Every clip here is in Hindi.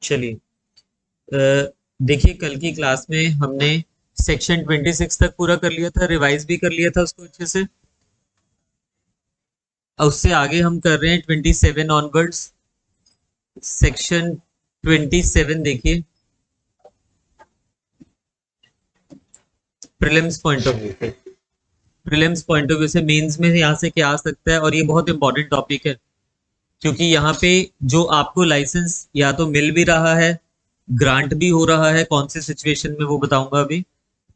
चलिए, देखिए कल की क्लास में हमने सेक्शन 26 तक पूरा कर लिया था, रिवाइज भी कर लिया था उसको अच्छे से। और उससे आगे हम कर रहे हैं 27 ऑनवर्ड्स। सेक्शन 27 देखिए, प्रीलिम्स पॉइंट ऑफ व्यू से। प्रीलिम्स पॉइंट ऑफ व्यू से मेंस में यहाँ से क्या आ सकता है, और ये बहुत इंपॉर्टेंट टॉपिक है क्योंकि यहाँ पे जो आपको लाइसेंस या तो मिल भी रहा है, ग्रांट भी हो रहा है, कौन सी सिचुएशन में वो बताऊंगा अभी।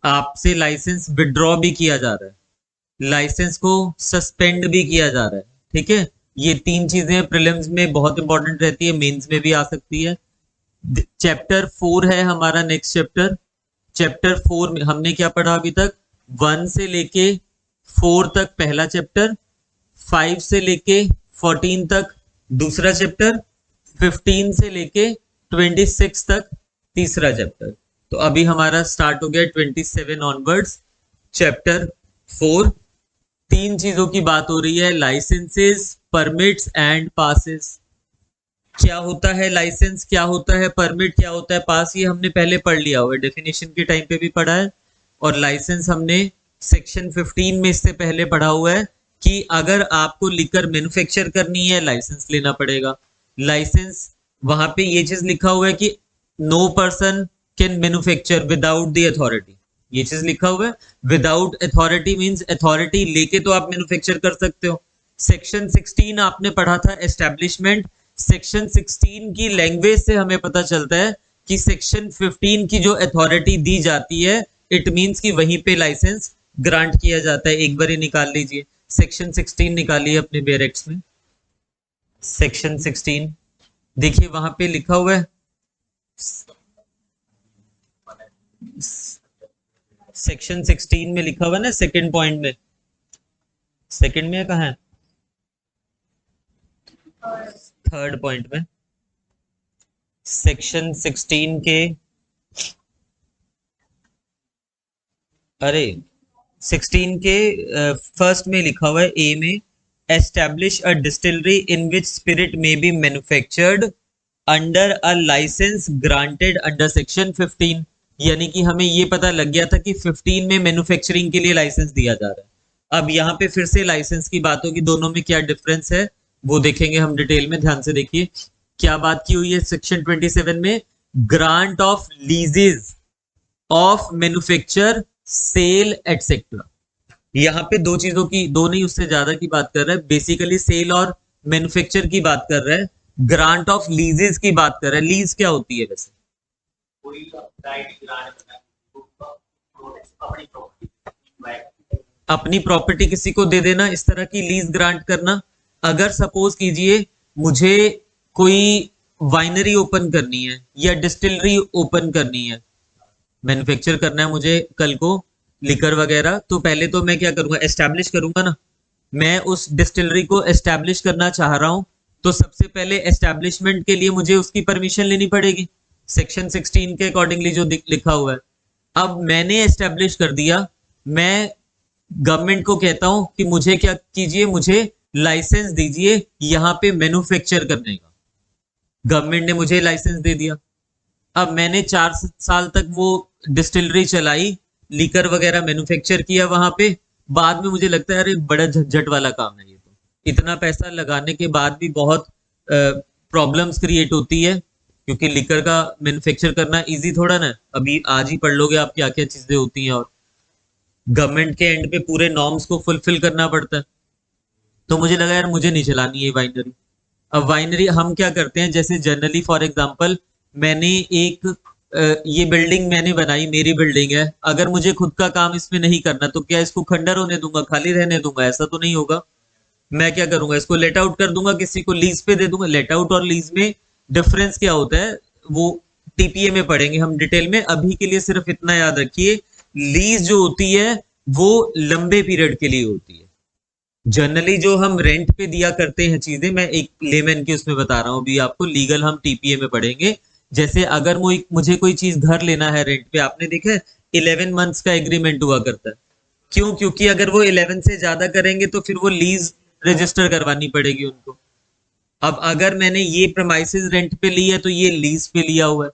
आपसे लाइसेंस विड्रॉ भी किया जा रहा है, लाइसेंस को सस्पेंड भी किया जा रहा है। ठीक है, ये तीन चीजें प्रीलिम्स में बहुत इंपॉर्टेंट रहती है, मेंस में भी आ सकती है। चैप्टर 4 है हमारा नेक्स्ट चैप्टर। चैप्टर 4 में हमने क्या पढ़ा अभी तक? 1 से लेके 4 तक पहला चैप्टर, 5 से लेके 14 तक दूसरा चैप्टर, 15 से लेके 26 तक तीसरा चैप्टर। तो अभी हमारा स्टार्ट हो गया 27 ऑनवर्ड्स, चैप्टर 4। तीन चीजों की बात हो रही है, लाइसेंसेस, परमिट्स एंड पासेस। क्या होता है लाइसेंस, क्या होता है परमिट, क्या होता है पास, ये हमने पहले पढ़ लिया हुआ है, डेफिनेशन के टाइम पे भी पढ़ा है। और लाइसेंस हमने सेक्शन 15 में इससे पहले पढ़ा हुआ है कि अगर आपको लिकर मैन्युफैक्चर करनी है लाइसेंस लेना पड़ेगा। लाइसेंस वहां पे ये चीज लिखा हुआ है कि no person can manufacture without the authority. ये चीज लिखा हुआ है, विदाउट अथॉरिटी मींस अथॉरिटी लेके तो आप मैन्युफैक्चर कर सकते हो। सेक्शन 16 आपने पढ़ा था, एस्टेब्लिशमेंट। सेक्शन 16 की लैंग्वेज से हमें पता चलता है कि सेक्शन 15 की जो अथॉरिटी दी जाती है, इट मींस कि वहीं पे लाइसेंस ग्रांट किया जाता है। एक बार ही निकाल लीजिए, सेक्शन 16 निकालिए अपने बेरेक्स में। सेक्शन 16 देखिए वहां पे लिखा हुआ है, सेक्शन 16 में लिखा हुआ है ना, सेकंड पॉइंट में, सेकंड में कहा है, थर्ड पॉइंट में। सेक्शन 16 के, अरे 16 के फर्स्ट में लिखा हुआ है, A may, establish a distillery in which spirit may be manufactured under a license granted under section 15। यानी कि हमें ये पता लग गया था कि 15 में मैन्युफैक्चरिंग के लिए लाइसेंस दिया जा रहा है। अब यहाँ पे फिर से लाइसेंस की बात होगी, दोनों में क्या डिफरेंस है वो देखेंगे हम डिटेल में। ध्यान से देखिए क्या बात की हुई है सेक्शन 27 में, grant of leases of manufacture, sale etcetera. यहाँ पे दो चीजों की, दो नहीं उससे ज्यादा की बात कर रहा है, बेसिकली सेल और मैन्युफैक्चर की बात कर रहा है, ग्रांट ऑफ लीजेस की बात कर रहा है। लीज क्या होती है वैसे? अपनी प्रॉपर्टी किसी को दे देना, इस तरह की लीज ग्रांट करना। अगर सपोज कीजिए मुझे कोई वाइनरी ओपन करनी है या डिस्टिलरी ओपन करनी है, मैन्युफैक्चर करना है मुझे कल को लिकर वगैरह, तो पहले तो मैं क्या करूंगा, एस्टैब्लिश करूंगा ना। मैं उस डिस्टिलरी को एस्टैब्लिश करना चाह रहा हूं, तो सबसे पहले एस्टैब्लिशमेंट के लिए मुझे उसकी परमिशन लेनी पड़ेगी, सेक्शन 16 के अकॉर्डिंगली जो लिखा हुआ है। अब मैंने एस्टैब्लिश कर दिया, मैं गवर्नमेंट को कहता हूं कि मुझे क्या कीजिए, मुझे लाइसेंस दीजिए यहां पे मैन्युफैक्चर करने का। गवर्नमेंट ने मुझे लाइसेंस दे दिया। अब मैंने 4 साल तक वो डिस्टिलरी चलाई, लीकर वगैरह मैन्युफैक्चर किया वहां पे। बाद में मुझे लगता है अरे बड़ा झंझट वाला काम है ये, तो इतना पैसा लगाने के बाद भी बहुत प्रॉब्लम्स क्रिएट होती है, क्योंकि लीकर का मैन्युफैक्चर करना इजी थोड़ा ना। अभी आज ही पढ़ लोगे आप क्या क्या चीजें होती हैं, और गवर्नमेंट के एंड पे पूरे नॉर्म्स को फुलफिल करना पड़ता है। तो मुझे लगा यार मुझे नहीं चलानी है वाइनरी। अब वाइनरी हम क्या करते हैं, जैसे जनरली फॉर एग्जांपल मैंने एक ये बिल्डिंग मैंने बनाई, मेरी बिल्डिंग है, अगर मुझे खुद का काम इसमें नहीं करना तो क्या इसको खंडर होने दूंगा, खाली रहने दूंगा? ऐसा तो नहीं होगा। मैं क्या करूंगा, इसको लेट आउट कर दूंगा, किसी को लीज पे दे दूंगा। लेट आउट और लीज में डिफरेंस क्या होता है वो टीपीए में पढ़ेंगे हम डिटेल में। अभी के लिए सिर्फ इतना याद रखिए, लीज जो होती है वो लंबे पीरियड के लिए होती है। जनरली जो हम रेंट पे दिया करते हैं चीजें, मैं एक लेमैन की उसमें बता रहा हूँ अभी आपको, लीगल हम टीपीए में पढ़ेंगे। जैसे अगर मुझे कोई चीज घर लेना है रेंट पे, आपने देखा है 11 मंथ्स का एग्रीमेंट हुआ करता है। क्यों? क्योंकि अगर वो 11 से ज्यादा करेंगे तो फिर वो लीज रजिस्टर करवानी पड़ेगी उनको। अब अगर मैंने ये प्रेमाइसेस रेंट पे ली है तो ये लीज पे लिया हुआ है,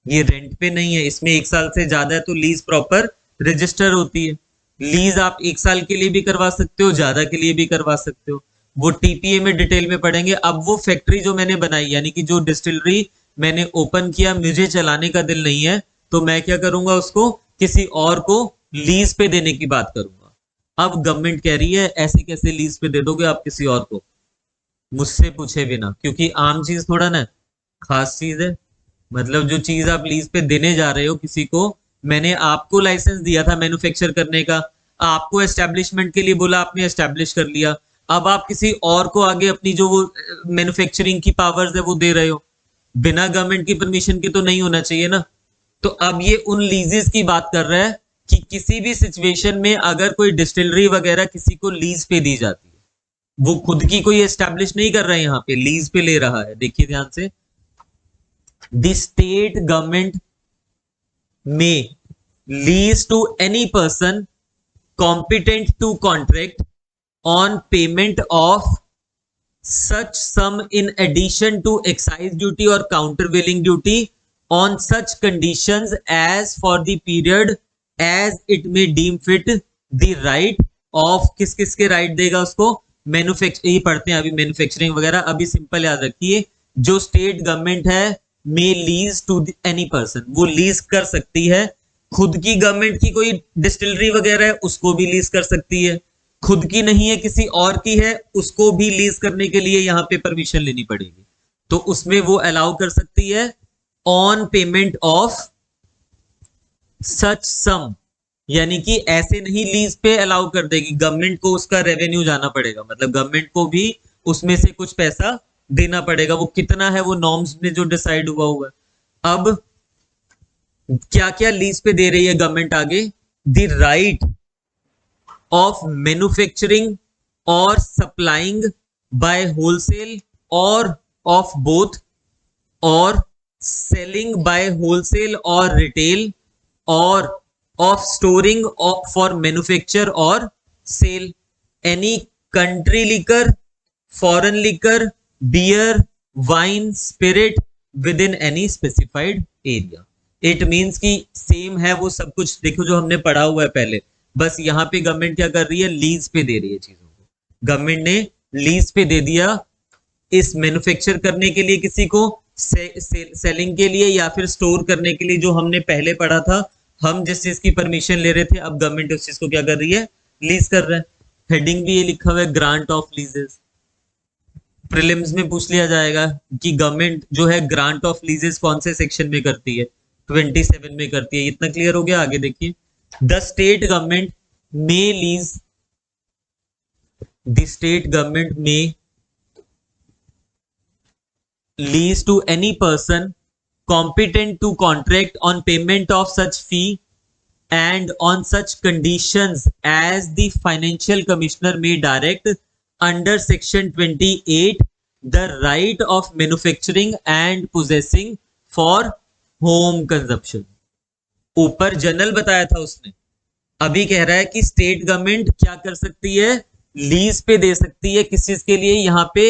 ये रेंट पे नहीं है, इसमें 1 साल से ज्यादा है तो लीज प्रॉपर रजिस्टर होती है। लीज आप 1 साल के लिए भी करवा सकते हो, ज्यादा के लिए भी करवा सकते हो, वो टीपीए में डिटेल में पढ़ेंगे। अब वो फैक्ट्री जो मैंने बनाई, यानी कि जो डिस्टिलरी मैंने ओपन किया, मुझे चलाने का दिल नहीं है, तो मैं क्या करूंगा, उसको किसी और को लीज पे देने की बात करूंगा। अब गवर्नमेंट कह रही है ऐसे कैसे लीज पे दे दोगे आप किसी और को, मुझसे पूछे बिना, क्योंकि आम चीज थोड़ा ना, खास चीज है। मतलब जो चीज आप लीज पे देने जा रहे हो किसी को, मैंने आपको लाइसेंस दिया था मैन्युफैक्चर करने का, आपको एस्टेब्लिशमेंट के लिए बोला, आपने एस्टेब्लिश कर लिया, अब आप किसी और को आगे अपनी जो वो मैन्युफैक्चरिंग की पावर्स है वो दे रहे हो, बिना गवर्नमेंट की परमिशन के तो नहीं होना चाहिए ना। तो अब ये उन लीजेस की बात कर रहा है कि किसी भी सिचुएशन में अगर कोई डिस्टिलरी वगैरह किसी को लीज पे दी जाती है, वो खुद की कोई एस्टेब्लिश नहीं कर रहा है, यहाँ पे लीज पे ले रहा है। देखिए ध्यान से, द स्टेट गवर्नमेंट में lease to any person competent to contract on payment of such sum in addition to excise duty or countervailing duty on such conditions as for the period as it may deem fit the right of, किस किस के राइट देगा उसको, मैन्युफैक्चर, ये पढ़ते हैं अभी मैन्युफैक्चरिंग वगैरह। अभी सिंपल याद रखिए, जो स्टेट गवर्नमेंट है मे लीज टू एनी पर्सन, वो लीज कर सकती है, खुद की गवर्नमेंट की कोई डिस्टिलरी वगैरह है उसको भी लीज कर सकती है, खुद की नहीं है किसी और की है उसको भी लीज करने के लिए यहाँ पे परमिशन लेनी पड़ेगी, तो उसमें वो अलाउ कर सकती है ऑन पेमेंट ऑफ सच सम, यानी कि ऐसे नहीं लीज पे अलाउ कर देगी, गवर्नमेंट को उसका रेवेन्यू जाना पड़ेगा, मतलब गवर्नमेंट को भी उसमें से कुछ पैसा देना पड़ेगा, वो कितना है वो नॉर्म्स में जो डिसाइड हुआ है। अब क्या क्या लीज पे दे रही है गवर्नमेंट आगे, the right of manufacturing or supplying by wholesale or of both, or selling by wholesale or retail, or of storing for manufacture or sale any country liquor, foreign liquor, beer, wine, spirit within any specified area. It means कि सेम है वो सब कुछ, देखो जो हमने पढ़ा हुआ है पहले, बस यहाँ पे गवर्नमेंट क्या कर रही है, लीज पे दे रही है चीजों को। गवर्नमेंट ने लीज पे दे दिया इस मैन्युफैक्चर करने के लिए किसी को, सेलिंग के लिए या फिर स्टोर करने के लिए, जो हमने पहले पढ़ा था, हम जिस चीज की परमिशन ले रहे थे, अब गवर्नमेंट उस चीज को क्या कर रही है, लीज कर रहा है। हेडिंग भी ये लिखा हुआ है, ग्रांट ऑफ लीजेस। प्रीलिम्स में पूछ लिया जाएगा कि गवर्नमेंट जो है ग्रांट ऑफ लीजेस कौन से सेक्शन में करती है, 27 में करती है। इतना क्लियर हो गया, आगे देखिए, द स्टेट गवर्नमेंट में लीज, द स्टेट गवर्नमेंट में lease to any person competent to contract on payment of such fee and on such conditions as the financial commissioner may direct under section 28 the right of manufacturing and possessing for home consumption। ऊपर जनरल बताया था उसने, अभी कह रहा है कि स्टेट गवर्नमेंट क्या कर सकती है, लीज पे दे सकती है किस चीज के लिए, यहाँ पे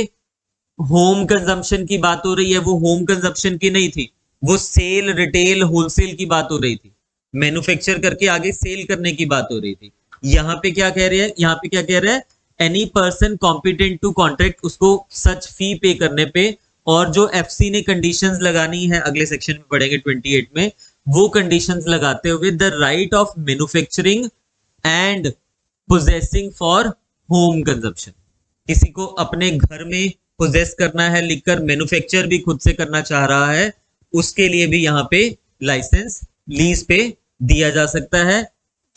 होम कंजम्पशन की बात हो रही है, वो होम कंजम्पशन की नहीं थी, वो सेल, रिटेल, होलसेल की बात हो रही थी, मैन्युफैक्चर करके आगे सेल करने की बात हो रही थी। यहाँ पे क्या कह रहे हैं, यहाँ पे क्या कह रहा है, any person competent to contract, उसको सच फी पे करने पे, और जो एफसी ने कंडीशंस लगानी है अगले सेक्शन में पढ़ेंगे 28 में, वो कंडीशंस लगाते हुए the right of manufacturing and possessing for home consumption, किसी को अपने घर में पोजेस करना है, लिखकर मैन्युफैक्चर भी खुद से करना चाह रहा है, उसके लिए भी यहाँ पे लाइसेंस लीज पे दिया जा सकता है।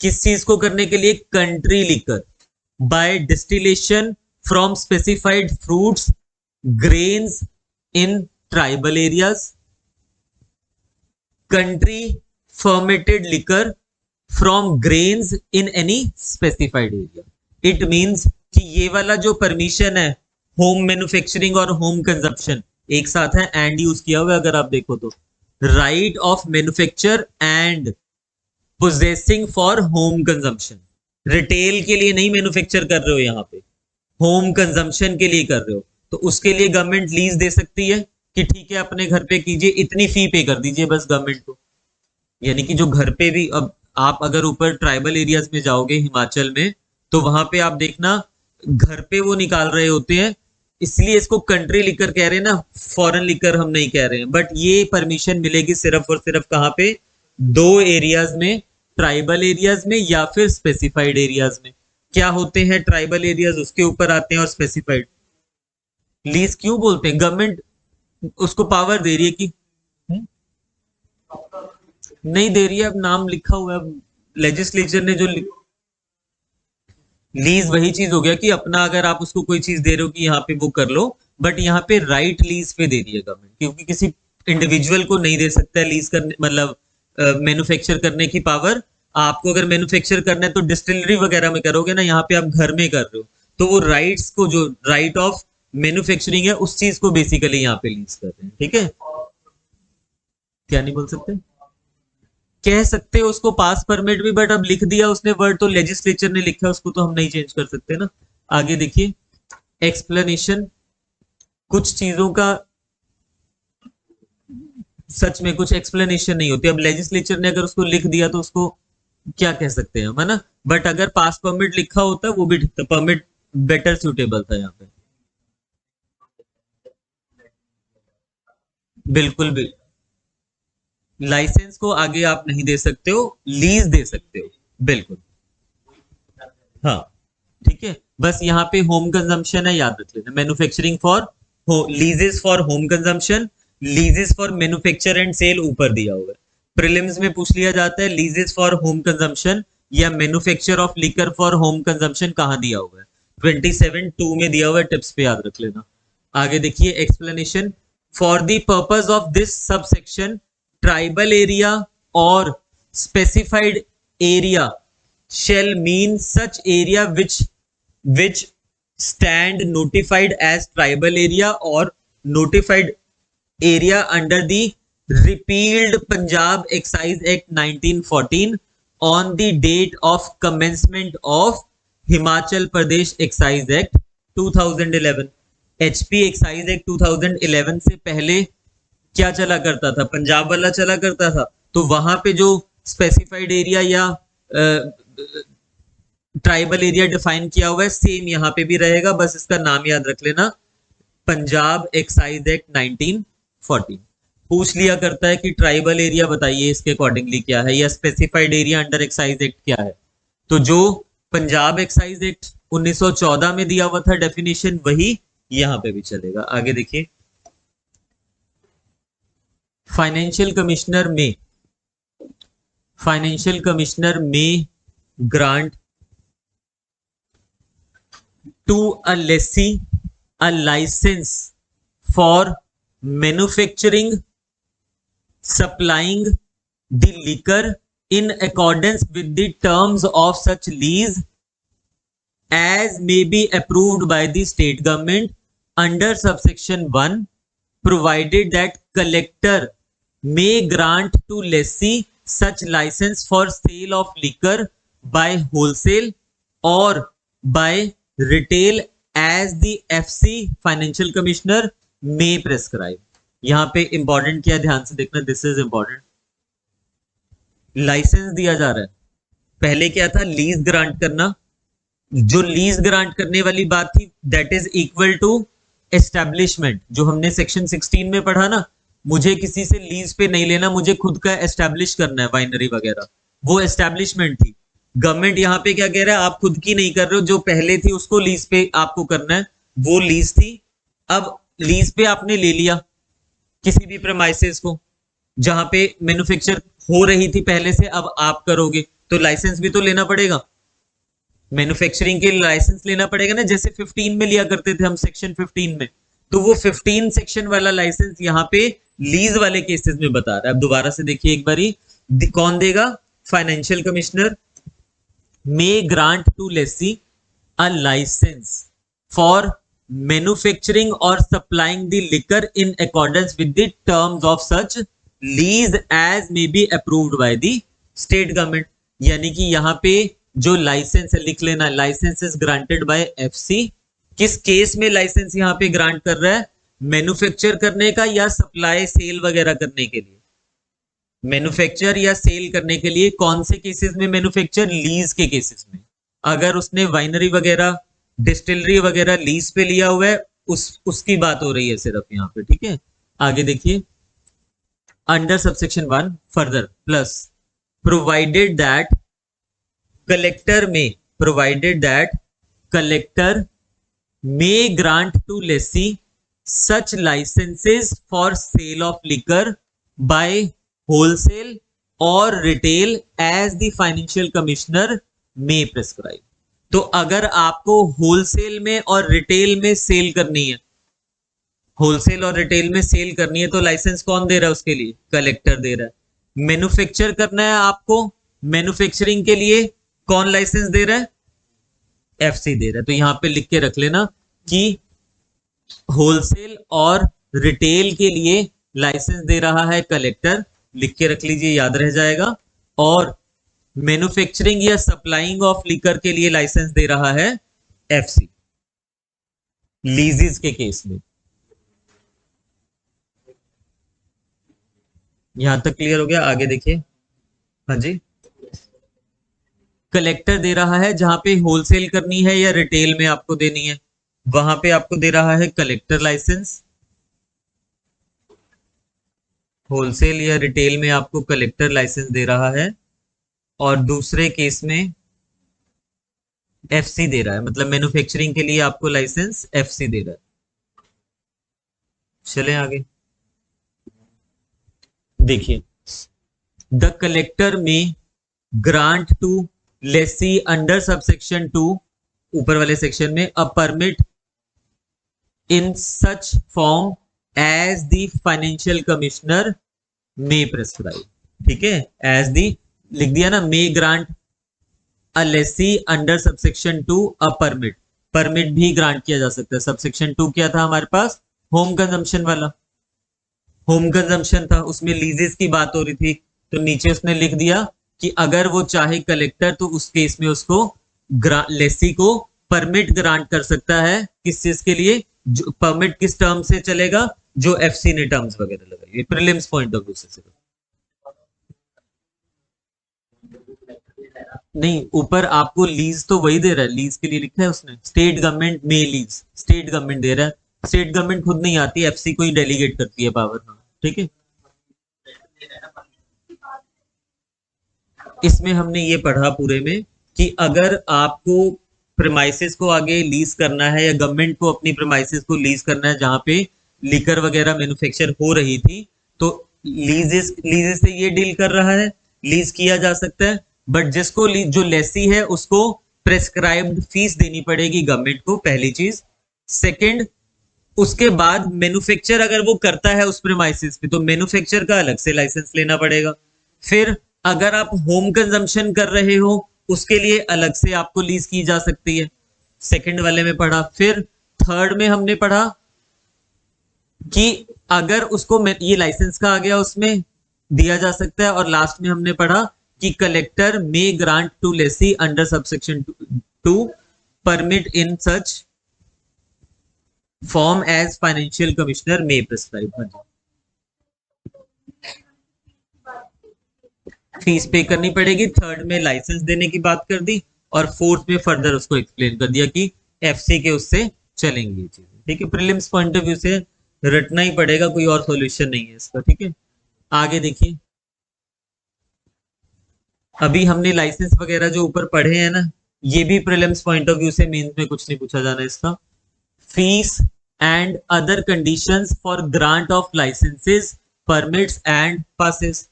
किस चीज को करने के लिए, country liquor, by distillation from specified fruits, grains in tribal areas, country fermented liquor from grains in any specified area. It means कि ये वाला जो परमिशन है, होम मैन्युफैक्चरिंग और होम कंजप्शन एक साथ है, एंड यूज किया हुआ है, अगर आप देखो तो, right of manufacture and possessing for home consumption, retail के लिए नहीं मैन्युफैक्चर कर रहे हो, यहाँ पे होम कंजम्पशन के लिए कर रहे हो, तो उसके लिए गवर्नमेंट लीज दे सकती है कि ठीक है अपने घर पे कीजिए, इतनी फी पे कर दीजिए बस गवर्नमेंट को। यानी कि जो घर पे भी, अब आप अगर ऊपर ट्राइबल एरियाज में जाओगे हिमाचल में, तो वहां पे आप देखना घर पे वो निकाल रहे होते हैं, इसलिए इसको कंट्री लिकर कह रहे हैं ना, फॉरेन लिकर हम नहीं कह रहे हैं। बट ये परमिशन मिलेगी सिर्फ और सिर्फ कहाँ पे, दो एरियाज में, ट्राइबल एरियाज में या फिर स्पेसिफाइड एरियाज में। क्या होते हैं ट्राइबल एरियाज, उसके ऊपर आते हैं, और स्पेसिफाइड। लीज क्यों बोलते हैं, गवर्नमेंट उसको पावर दे रही है कि नहीं दे रही है, अब नाम लिखा हुआ है लेजिस्लेचर ने जो लीज वही चीज हो गया कि अपना अगर आप उसको कोई चीज दे रहे हो कि यहाँ पे वो कर लो, बट यहाँ पे राइट लीज पे दे रही है गवर्नमेंट, क्योंकि किसी इंडिविजुअल को नहीं दे सकता है लीज करने, मतलब मैन्युफैक्चर करने की पावर। आपको अगर मैन्युफैक्चर करना है तो डिस्टिलरी वगैरह में करोगे ना, यहाँ पे आप घर में कर रहे हो, तो वो राइट्स को, जो राइट ऑफ मैन्युफैक्चरिंग है, उस चीज को बेसिकली यहाँ पे लीज कर रहे हैं। ठीक है, क्या नहीं बोल सकते, कह सकते हो उसको पास परमिट भी, बट अब लिख दिया उसने वर्ड, तो लेजिस्लेचर ने लिखा, उसको तो हम नहीं चेंज कर सकते ना। आगे देखिए, एक्सप्लेनेशन, कुछ चीजों का सच में कुछ एक्सप्लेनेशन नहीं होती। अब लेजिस्लेचर ने अगर उसको लिख दिया तो उसको क्या कह सकते हैं हम, है ना। बट अगर पास परमिट लिखा होता वो भी ठीक था, परमिट बेटर सुटेबल था यहाँ पे। बिल्कुल भी लाइसेंस को आगे आप नहीं दे सकते हो, लीज दे सकते हो, बिल्कुल। हाँ, ठीक है, बस यहाँ पे होम कंजम्पशन है, याद रख लेना। Manufacturing for leases for home consumption, leases for manufacture and sale ऊपर दिया हुआ है। प्रीलिम्स में पूछ लिया जाता है लीजेस फॉर होम कंजम्पशन या manufacture of liquor for home consumption कहाँ दिया हुआ है, 27(2) में दिया हुआ है, टिप्स पे याद रख लेना। आगे देखिए, explanation, for the purpose of this subsection tribal area or specified area shall mean such area which stand notified as tribal area or notified area under the repealed Punjab Excise Act 1914 on the date of commencement of Himachal Pradesh Excise Act 2011। HP Excise Act 2011 से पहले क्या चला करता था, पंजाब वाला चला करता था, तो वहां पे जो स्पेसिफाइड एरिया या ट्राइबल एरिया डिफाइन किया हुआ है, सेम यहाँ पे भी रहेगा, बस इसका नाम याद रख लेना, पंजाब एक्साइज एक्ट 1914। पूछ लिया करता है कि ट्राइबल एरिया बताइए इसके अकॉर्डिंगली क्या है, या specified area under excise act क्या है, तो जो पंजाब एक्साइज एक्ट 1914 में दिया हुआ था डेफिनेशन, वही यहां पे भी चलेगा। आगे देखिए, फाइनेंशियल कमिश्नर में grant to a lessee a license for manufacturing, supplying the liquor in accordance with the terms of such lease as may be approved by the state government under subsection 1, provided that collector may grant to lessee such license for sale of liquor by wholesale or by retail as the FC financial commissioner में प्रेस्क्राइब। यहां पे इंपॉर्टेंट क्या, ध्यान से देखना, दिस इज इंपॉर्टेंट। लाइसेंस दिया जा रहा है, पहले क्या था, लीज ग्रांट करना। जो लीज ग्रांट करने वाली बात थी, that is equal to establishment, जो हमने सेक्शन 16 में पढ़ा ना, मुझे किसी से लीज पे नहीं लेना, मुझे खुद का एस्टैब्लिश करना है, वाइनरी वगैरह, वो एस्टैब्लिशमेंट थी। गवर्नमेंट यहाँ पे क्या कह रहा है, आप खुद की नहीं कर रहे हो, जो पहले थी उसको लीज पे आपको करना है, वो लीज थी। अब लीज पे आपने ले लिया किसी भी प्रेमाइसेस को जहां पे मैन्युफैक्चर हो रही थी पहले से, अब आप करोगे तो लाइसेंस भी तो लेना पड़ेगा, मैन्युफैक्चरिंग के लाइसेंस लेना पड़ेगा ना, जैसे 15 में लिया करते थे हम, सेक्शन 15 में। तो वो 15 सेक्शन वाला लाइसेंस यहाँ पे लीज वाले केसेस में बता रहा है। अब दोबारा से देखिए एक बारी, कौन देगा, financial commissioner may grant to lessee a license for manufacturing or supplying the liquor in accordance with the terms of such lease as may be approved by the state government। यानी कि यहाँ पे जो लाइसेंस है, लिख लेना, licence is granted by FC, किस केस में लाइसेंस यहाँ पे ग्रांट कर रहा है, मैन्युफैक्चर करने का या सप्लाई सेल वगैरह करने के लिए, मैन्युफैक्चर या सेल करने के लिए। कौन से केसेस में मैन्युफैक्चर, लीज के केसेस में। अगर उसने वाइनरी वगैरह डिस्टिलरी वगैरह लीज पे लिया हुआ है, उसकी बात हो रही है सिर्फ यहाँ पे, ठीक है। आगे देखिए, under subsection 1 further plus provided that collector may, provided that collector may grant to lessee such licenses for sale of liquor by wholesale or retail as the financial commissioner may prescribe। तो अगर आपको होलसेल में और रिटेल में सेल करनी है, होलसेल और रिटेल में सेल करनी है, तो लाइसेंस कौन दे रहा है उसके लिए, कलेक्टर दे रहा है। मैन्युफैक्चर करना है आपको, मैन्युफैक्चरिंग के लिए कौन लाइसेंस दे रहा है, एफसी दे रहा है। तो यहां पे लिख के रख लेना कि होलसेल और रिटेल के लिए लाइसेंस दे रहा है कलेक्टर, लिख के रख लीजिए, याद रह जाएगा। और मैन्युफैक्चरिंग या सप्लाइंग ऑफ लिकर के लिए लाइसेंस दे रहा है एफसी, लीजेस के केस में। यहां तक क्लियर हो गया। आगे देखिए, हाँ जी, कलेक्टर दे रहा है जहां पे होलसेल करनी है या रिटेल में आपको देनी है, वहां पे आपको दे रहा है कलेक्टर लाइसेंस। होलसेल या रिटेल में आपको कलेक्टर लाइसेंस दे रहा है, और दूसरे केस में एफसी दे रहा है, मतलब मैन्युफैक्चरिंग के लिए आपको लाइसेंस एफसी दे रहा है। चलें आगे देखिए, the collector may grant to lessee under subsection 2, ऊपर वाले सेक्शन में, a permit in such form as the financial commissioner may prescribe. ठीक है, एज दी लिख दिया ना, may grant a lessee under subsection 2 a permit, permit भी ग्रांट किया जा सकता है। सबसेक्शन 2 क्या था हमारे पास, होम कंजम्पशन वाला, होम कंजम्पशन था, उसमें लीजेस की बात हो रही थी। तो नीचे उसने लिख दिया कि अगर वो चाहे कलेक्टर, तो उस केस में उसको लेसी को परमिट ग्रांट कर सकता है। किस चीज के लिए, जो परमिट किस टर्म से चलेगा, जो एफसी ने टर्म्स वगैरह लगाई। ये प्रीलिम्स पॉइंट ऑफ व्यू से सिर्फ, नहीं ऊपर आपको लीज तो वही दे रहा है, लीज के लिए लिखा है उसने, स्टेट गवर्नमेंट में लीज, स्टेट गवर्नमेंट दे रहा है, स्टेट गवर्नमेंट खुद नहीं आती, एफसी को ही डेलीगेट करती है पावर। ठीक है, इसमें हमने ये पढ़ा पूरे में कि अगर आपको प्रेमाइसिस को आगे लीज करना है, या गवर्नमेंट को अपनी प्रेमाइसिस को लीज करना है जहां पे लिकर वगैरह मैन्युफैक्चर हो रही थी, तो लीजेस से ये डील कर रहा है, लीज किया जा सकता है। बट जिसको जो लेसी है उसको प्रेस्क्राइब्ड फीस देनी पड़ेगी गवर्नमेंट को, पहली चीज। सेकंड, उसके बाद मैन्युफैक्चर अगर वो करता है उस प्रेमाइसिस पे, तो मैन्युफैक्चर का अलग से लाइसेंस लेना पड़ेगा। फिर अगर आप होम कंजम्पशन कर रहे हो, उसके लिए अलग से आपको लीज की जा सकती है, सेकंड वाले में पढ़ा। फिर थर्ड में हमने पढ़ा कि अगर उसको ये लाइसेंस का आ गया, उसमें दिया जा सकता है। और लास्ट में हमने पढ़ा कि collector may grant to lessee under subsection 2 permit in such form as financial commissioner may prescribe. Fees पे करनी पड़ेगी, थर्ड में लाइसेंस देने की बात कर दी, और फोर्थ में फर्दर उसको एक्सप्लेन कर दिया कि एफसी के उससे चलेंगी चीजें। ठीक है, प्रीलिम्स पॉइंट ऑफ व्यू से रटना ही पड़ेगा, कोई और सॉल्यूशन नहीं है इसका। ठीक है, आगे देखिए, अभी हमने लाइसेंस वगैरह जो ऊपर पढ़े हैं ना, ये भी प्रीलिम्स पॉइंट ऑफ व्यू से मेंस में कुछ नहीं पूछा जाना इसका। Fees and other conditions for grant of licences, permits and passes.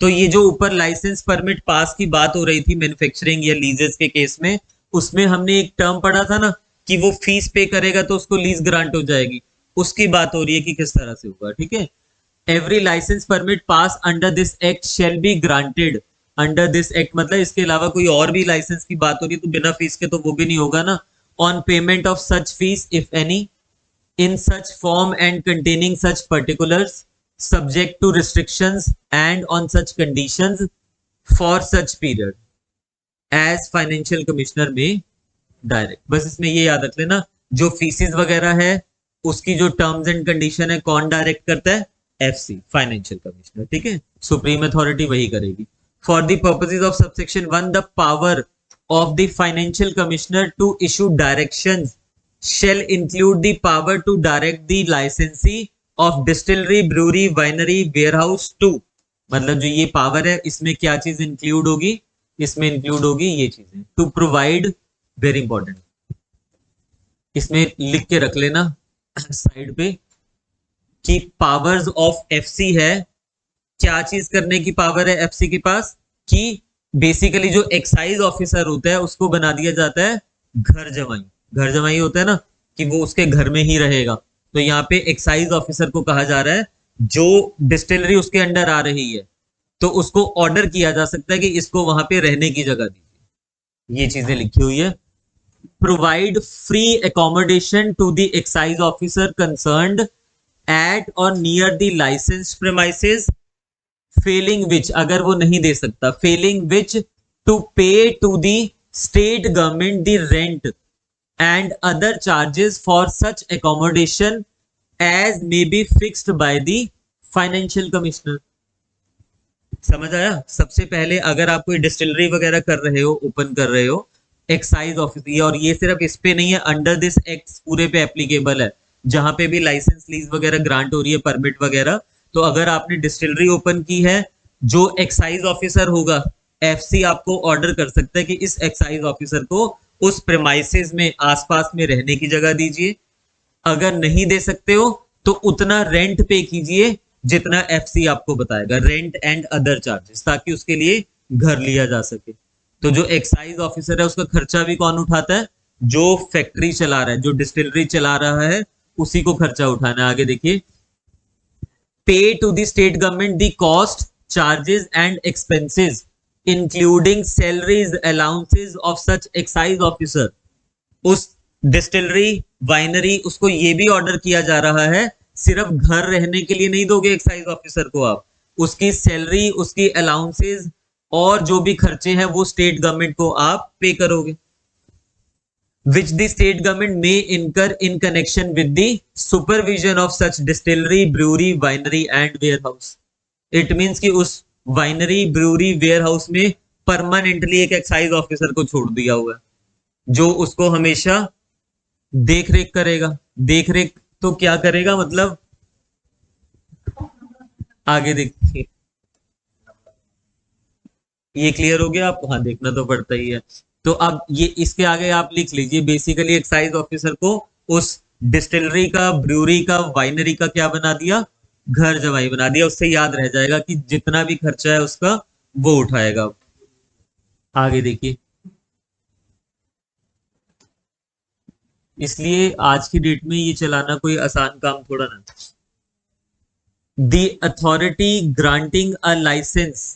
तो ये जो ऊपर लाइसेंस परमिट पास की बात हो रही थी मैन्युफैक्चरिंग या लीजेस के केस में, उसमें हमने एक टर्म पढ़ा था ना कि वो फीस पे करेगा तो उसको लीज ग्रांट हो जाएगी, उसकी बात हो रही है कि किस तरह से होगा। ठीक है, every licence permit pass under this act shall be granted under this act, मतलब इसके अलावा कोई और भी लाइसेंस की बात हो रही है तो बिना फीस के तो वो भी नहीं होगा ना। On payment of such fees if any, in such form and containing such particulars, subject to restrictions and on such conditions for such period as financial commissioner may direct। बस इसमें ये याद रख लेना, जो फीसिस वगैरह है उसकी जो टर्म्स एंड कंडीशन है कौन डायरेक्ट करता है? एफसी, फाइनेंशियल कमिश्नर, ठीक है, सुप्रीम अथॉरिटी वही करेगी। For the purposes of subsection 1 the power of the financial commissioner to issue directions shall include the power to direct the licensee of distillery, brewery, winery, warehouse to, मतलब जो ये पावर है इसमें क्या चीज इंक्लूड होगी? इसमें इंक्लूड होगी ये चीजें, टू प्रोवाइड, वेरी इंपॉर्टेंट, इसमें लिख के रख लेना साइड पे कि पावर्स ऑफ एफसी है, क्या चीज करने की पावर है एफसी के पास? कि बेसिकली जो एक्साइज ऑफिसर होता है उसको बना दिया जाता है घर जमाई। घर जमाई होता है ना कि वो उसके घर में ही रहेगा, तो यहाँ पे एक्साइज ऑफिसर को कहा जा रहा है जो डिस्टिलरी उसके अंडर आ रही है तो उसको ऑर्डर किया जा सकता है कि इसको वहां पे रहने की जगह दीजिए। ये चीजें लिखी हुई है। Provide free accommodation to the excise officer concerned at or near the license premises, failing which, अगर वो नहीं दे सकता, failing which to pay to the state government the rent and other charges for such accommodation as may be fixed by the financial commissioner। समझ आया? सबसे पहले अगर आप कोई डिस्टिलरी वगैरह कर रहे हो, ओपन कर रहे हो, एक्साइज ऑफिस, और ये सिर्फ इस पे नहीं है, अंडर दिस एक्ट पूरे पे एप्लीकेबल है, जहां पे भी लाइसेंस लीज वगैरह ग्रांट हो रही है, परमिट वगैरह, तो अगर आपने डिस्टिलरी ओपन की है, जो एक्साइज ऑफिसर होगा एफसी आपको ऑर्डर कर सकता है कि इस एक्साइज ऑफिसर को उस प्रेमाइसेस में आसपास में रहने की जगह दीजिए। अगर नहीं दे सकते हो तो उतना रेंट पे कीजिए जितना एफसी आपको बताएगा, रेंट एंड अदर चार्जेस, ताकि उसके लिए घर लिया जा सके। तो जो एक्साइज ऑफिसर है उसका खर्चा भी कौन उठाता है? जो फैक्ट्री चला रहा है, जो डिस्टिलरी चला रहा है, उसी को खर्चा उठाना है। आगे देखिए, pay to the state government the cost, charges and expenses including salaries, allowances of such excise officer. उस डिस्टिलरी, वाइनरी, उसको ये भी ऑर्डर किया जा रहा है सिर्फ घर रहने के लिए नहीं दोगे एक्साइज ऑफिसर को आप, उसकी सैलरी, उसकी अलाउंसेस और जो भी खर्चे हैं वो स्टेट गवर्नमेंट को आप पे करोगे। which the state government may incur in connection with the supervision of such distillery, brewery, winery and warehouse। It means कि उस वाइनरी, ब्रूअरी, वेयरहाउस में परमानेंटली एक एक्साइज ऑफिसर को छोड़ दिया हुआ है जो उसको हमेशा देख रेख करेगा। देख रेख तो क्या करेगा, मतलब आगे देखिए, ये क्लियर हो गया आपको? हाँ, देखना तो पड़ता ही है। तो अब ये इसके आगे आप लिख लीजिए, बेसिकली एक्साइज ऑफिसर को उस डिस्टिलरी का, ब्रूअरी का, वाइनरी का क्या बना दिया? घर जमाई बना दिया। उससे याद रह जाएगा कि जितना भी खर्चा है उसका वो उठाएगा। आगे देखिए, इसलिए आज की डेट में ये चलाना कोई आसान काम थोड़ा ना। The authority granting a license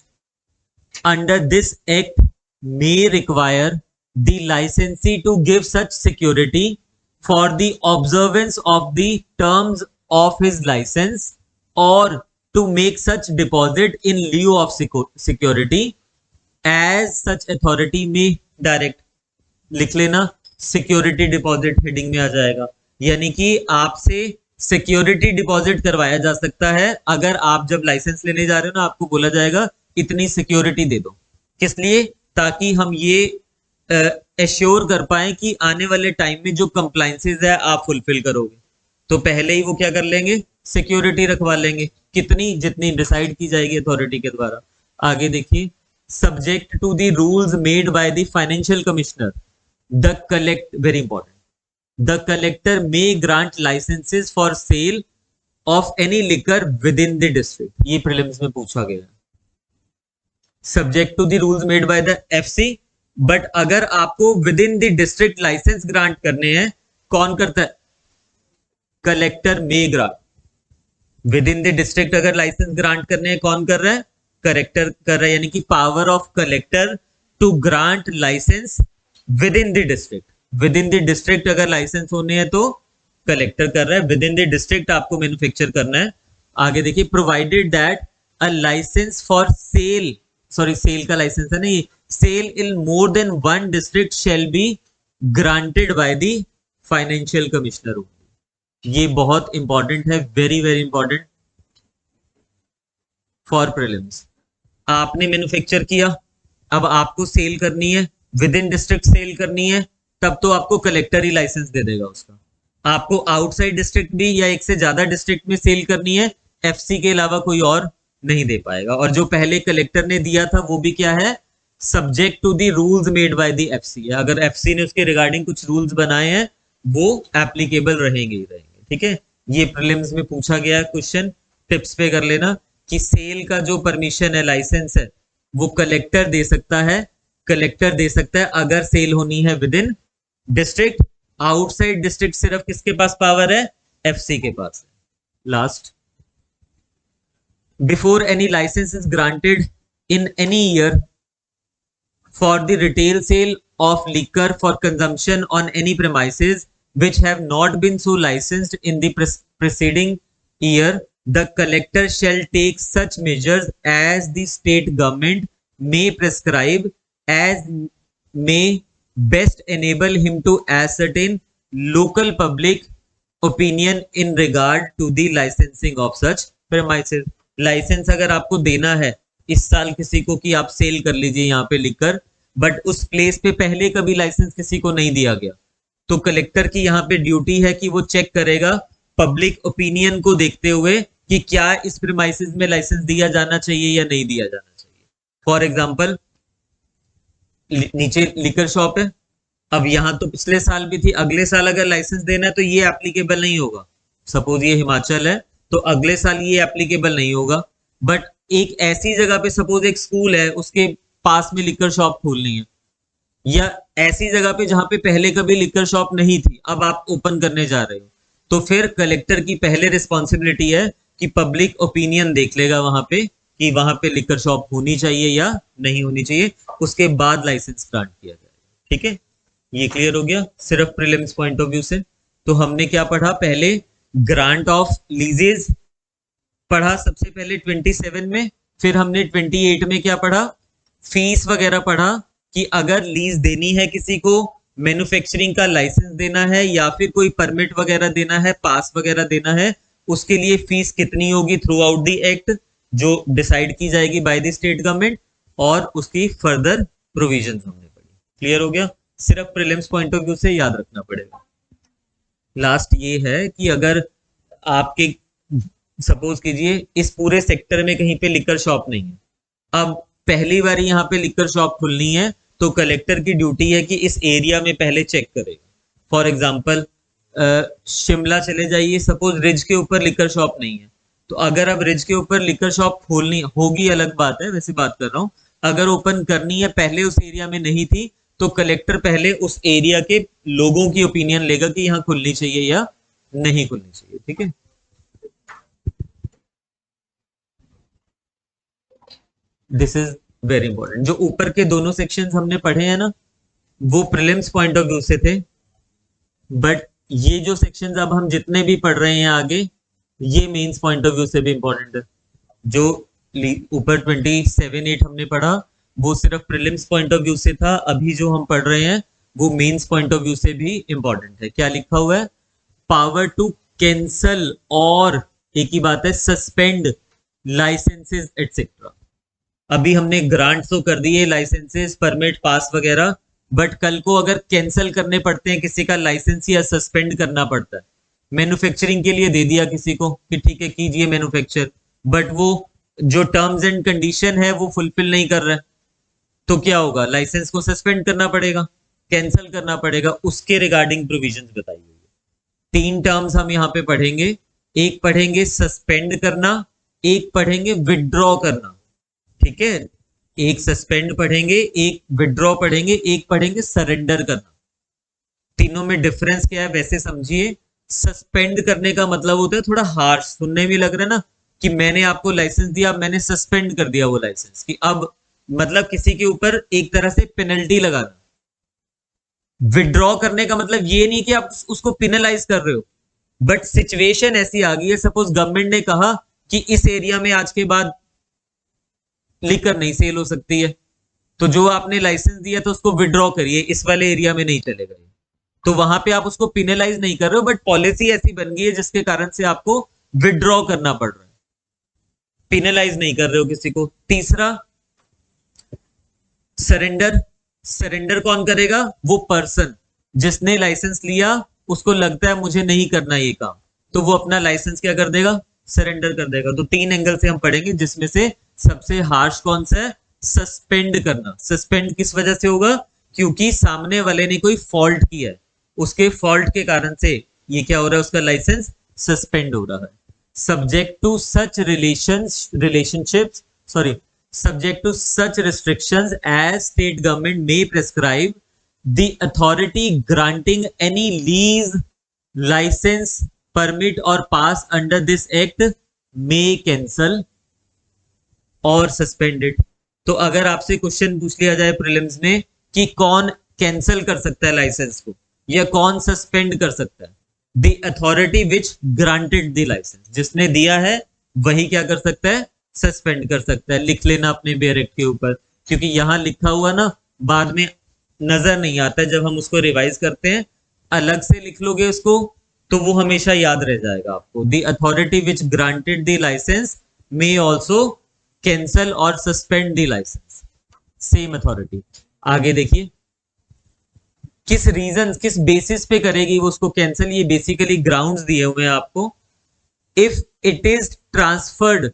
under this act may require the licensee to give such security for the observance of the terms of his license or to make such deposit in lieu of security as such authority may direct। लिख लेना, सिक्योरिटी डिपॉजिट हेडिंग में आ जाएगा, यानी कि आपसे सिक्योरिटी डिपॉजिट करवाया जा सकता है। अगर आप जब लाइसेंस लेने जा रहे हो ना, आपको बोला जाएगा इतनी सिक्योरिटी दे दो। किस लिए? ताकि हम ये एश्योर कर पाए कि आने वाले टाइम में जो कंप्लायंसेस है आप फुलफिल करोगे, तो पहले ही वो क्या कर लेंगे, सिक्योरिटी रखवा लेंगे। कितनी? जितनी डिसाइड की जाएगी अथॉरिटी के द्वारा। आगे देखिए, subject to the rules made by the financial commissioner the collect, very important, the collector may grant licences for sale of any liquor within the district. ये प्रीलिम्स में पूछा गया, subject to the rules made by the FC. But अगर आपको within the district licence grant करने हैं, कौन करता है? Collector may grant. Within the district अगर लाइसेंस ग्रांट करने हैं, कौन कर रहा है? कलेक्टर कर रहा है, यानी कि power of collector to grant licence within the district. Within the district अगर लाइसेंस होने हैं तो कलेक्टर कर रहा है, विद इन द डिस्ट्रिक्ट आपको मैन्युफैक्चर करना है। आगे देखिए, provided that a licence for sale, sorry sale का लाइसेंस है नहीं, sale in more than one district shall be granted by the financial commissioner only. ये बहुत इंपॉर्टेंट है, very very important for prelims. आपने मैन्युफैक्चर किया, अब आपको सेल करनी है, विद इन डिस्ट्रिक्ट सेल करनी है, तब तो आपको कलेक्टर ही लाइसेंस दे देगा उसका। आपको आउटसाइड डिस्ट्रिक्ट भी या एक से ज्यादा डिस्ट्रिक्ट में सेल करनी है, एफसी के अलावा कोई और नहीं दे पाएगा। और जो पहले कलेक्टर ने दिया था वो भी क्या है, subject to the rules made by the FC है। अगर एफसी ने उसके रिगार्डिंग कुछ रूल्स बनाए हैं वो एप्लीकेबल रहेंगे ही रहेंगे। ठीक है, ये प्रीलिम्स में पूछा गया क्वेश्चन, टिप्स पे कर लेना कि सेल का जो परमिशन है, लाइसेंस है, वो कलेक्टर दे सकता है। कलेक्टर दे सकता है अगर सेल होनी है within district. Outside district सिर्फ किसके पास पावर है, एफसी के पास है। Last, before any licence is granted in any year for the retail sale of liquor for consumption on any premises which have not been so licensed in the preceding year, the collector shall take such measures as the state government may prescribe as may best enable him to ascertain local public opinion in regard to the licensing of such premises। Licence अगर आपको देना है इस साल किसी को कि आप सेल कर लीजिए यहाँ पे लिखकर, बट उस प्लेस पे पहले कभी लाइसेंस किसी को नहीं दिया गया, तो कलेक्टर की यहाँ पे ड्यूटी है कि वो चेक करेगा पब्लिक ओपिनियन को देखते हुए कि क्या इस प्रीमाइसेस में लाइसेंस दिया जाना चाहिए या नहीं दिया जाना चाहिए। फॉर एग्जाम्पल, नीचे लिकर शॉप है, अब यहाँ तो पिछले साल भी थी, अगले साल अगर लाइसेंस देना है तो ये एप्लीकेबल नहीं होगा। सपोज ये हिमाचल है तो अगले साल ये एप्लीकेबल नहीं होगा। बट एक ऐसी जगह पे, सपोज एक स्कूल है, उसके पास में लिकर शॉप खोलनी है, या ऐसी जगह पे जहां पे पहले कभी लिकर शॉप नहीं थी, अब आप ओपन करने जा रहे हो, तो फिर कलेक्टर की पहले रिस्पॉन्सिबिलिटी है कि पब्लिक ओपिनियन देख लेगा वहां पे कि वहां पे लिकर शॉप होनी चाहिए या नहीं होनी चाहिए, उसके बाद लाइसेंस ग्रांट किया जाएगा। ठीक है, ये क्लियर हो गया सिर्फ प्रीलिम्स पॉइंट ऑफ व्यू से। तो हमने क्या पढ़ा, पहले ग्रांट ऑफ लीजेज पढ़ा सबसे पहले 27 में, फिर हमने 28 में क्या पढ़ा, फीस वगैरह पढ़ा कि अगर लीज देनी है किसी को, मैन्युफैक्चरिंग का लाइसेंस देना है या फिर कोई परमिट वगैरह देना है, पास वगैरह देना है, उसके लिए फीस कितनी होगी थ्रू आउट द एक्ट, जो डिसाइड की जाएगी बाय द स्टेट गवर्नमेंट, और उसकी फर्दर प्रोविजंस हमने पढ़ी। क्लियर हो गया, सिर्फ प्रीलिम्स पॉइंट ऑफ व्यू से याद रखना पड़ेगा। लास्ट ये है कि अगर आपके, सपोज कीजिए इस पूरे सेक्टर में कहीं पे लिकर शॉप नहीं है, अब पहली बार यहाँ पे लिकर शॉप खुलनी है, तो कलेक्टर की ड्यूटी है कि इस एरिया में पहले चेक करेगा। फॉर एग्जांपल शिमला चले जाइए, सपोज रिज के ऊपर लिकर शॉप नहीं है, तो अगर अब रिज के ऊपर लिकर शॉप खोलनी होगी अलग बात है, वैसे बात कर रहा हूँ, अगर ओपन करनी है, पहले उस एरिया में नहीं थी, तो कलेक्टर पहले उस एरिया के लोगों की ओपिनियन लेगा कि यहाँ खुलनी चाहिए या नहीं खुलनी चाहिए। ठीक है, दिस इज वेरी इंपॉर्टेंट। जो ऊपर के दोनों सेक्शंस हमने पढ़े हैं ना, वो प्रीलिम्स पॉइंट ऑफ व्यू से थे, बट ये जो सेक्शंस अब हम जितने भी पढ़ रहे हैं आगे, ये मेंस पॉइंट ऑफ व्यू से भी इंपॉर्टेंट है। जो ऊपर 27-8 हमने पढ़ा वो सिर्फ प्रीलिम्स पॉइंट ऑफ व्यू से था, अभी जो हम पढ़ रहे हैं वो मेंस पॉइंट ऑफ व्यू से भी इंपॉर्टेंट है। क्या लिखा हुआ है, पावर टू कैंसल, और एक ही बात है सस्पेंड लाइसेंसेस एटसेट्रा। अभी हमने ग्रांट तो कर दिए, लाइसेंसेस, परमिट, पास वगैरह, बट कल को अगर कैंसिल करने पड़ते हैं किसी का लाइसेंस या सस्पेंड करना पड़ता है, मैन्युफैक्चरिंग के लिए दे दिया किसी को कि ठीक है कीजिए मैन्युफैक्चर, बट वो जो टर्म्स एंड कंडीशन है वो फुलफिल नहीं कर रहा है, तो क्या होगा, लाइसेंस को सस्पेंड करना पड़ेगा, कैंसिल करना पड़ेगा, उसके रिगार्डिंग प्रोविजंस बताई हुई है। 3 टर्म्स हम यहाँ पे पढ़ेंगे, एक पढ़ेंगे सस्पेंड करना, एक पढ़ेंगे विड्रॉ करना। ठीक है, एक सस्पेंड पढ़ेंगे, एक विड्रॉ पढ़ेंगे, एक पढ़ेंगे सरेंडर करना। तीनों में डिफरेंस क्या है वैसे समझिए। सस्पेंड करने का मतलब होता है, थोड़ा हार्श सुनने में लग रहा है ना, कि मैंने आपको लाइसेंस दिया, मैंने सस्पेंड कर दिया वो लाइसेंस, कि अब मतलब किसी के ऊपर एक तरह से पेनल्टी लगाना। विड्रॉ करने का मतलब ये नहीं कि आप उसको पिनलाइज कर रहे हो, बट सिचुएशन ऐसी आ गई है, सपोज गवर्नमेंट ने कहा कि इस एरिया में आज के बाद लिकर नहीं सेल हो सकती है, तो जो आपने लाइसेंस दिया तो उसको विड्रॉ करिए, इस वाले एरिया में नहीं चलेगा। तो वहां पे आप उसको पिनलाइज नहीं कर रहे हो, बट पॉलिसी ऐसी बन गई है जिसके कारण से आपको विड्रॉ करना पड़ रहा है, पिनलाइज नहीं कर रहे हो किसी को। तीसरा, सरेंडर। सरेंडर कौन करेगा? वो पर्सन जिसने लाइसेंस लिया, उसको लगता है मुझे नहीं करना ये काम, तो वो अपना लाइसेंस क्या कर देगा? सरेंडर कर देगा। तो 3 एंगल से हम पढ़ेंगे, जिसमें से सबसे हार्श कौन सा है? सस्पेंड करना। सस्पेंड किस वजह से होगा? क्योंकि सामने वाले ने कोई फॉल्ट किया है, उसके फॉल्ट के कारण से ये क्या हो रहा है? उसका लाइसेंस सस्पेंड हो रहा है। Subject to such relationships, sorry, subject to such restrictions as state government may prescribe, the authority granting any lease, license, permit or pass under this act may cancel or suspend it। तो अगर आपसे क्वेश्चन पूछ लिया जाए प्रीलिम्स में कि कौन कैंसिल कर सकता है लाइसेंस को या कौन सस्पेंड कर सकता है, the authority which granted the licence, जिसने दिया है वही क्या कर सकता है? सस्पेंड कर सकता है। लिख लेना अपने बेरेक्ट के ऊपर, क्योंकि यहां लिखा हुआ ना बाद में नजर नहीं आता जब हम उसको रिवाइज करते हैं। अलग से लिख लोगे उसको तो वो हमेशा याद रह जाएगा आपको। The authority which granted the license may also cancel or suspend the license, same authority. आगे देखिए, किस रीजन, किस बेसिस पे करेगी वो उसको कैंसिल? ये बेसिकली ग्राउंड्स दिए हुए हैं आपको। If it is transferred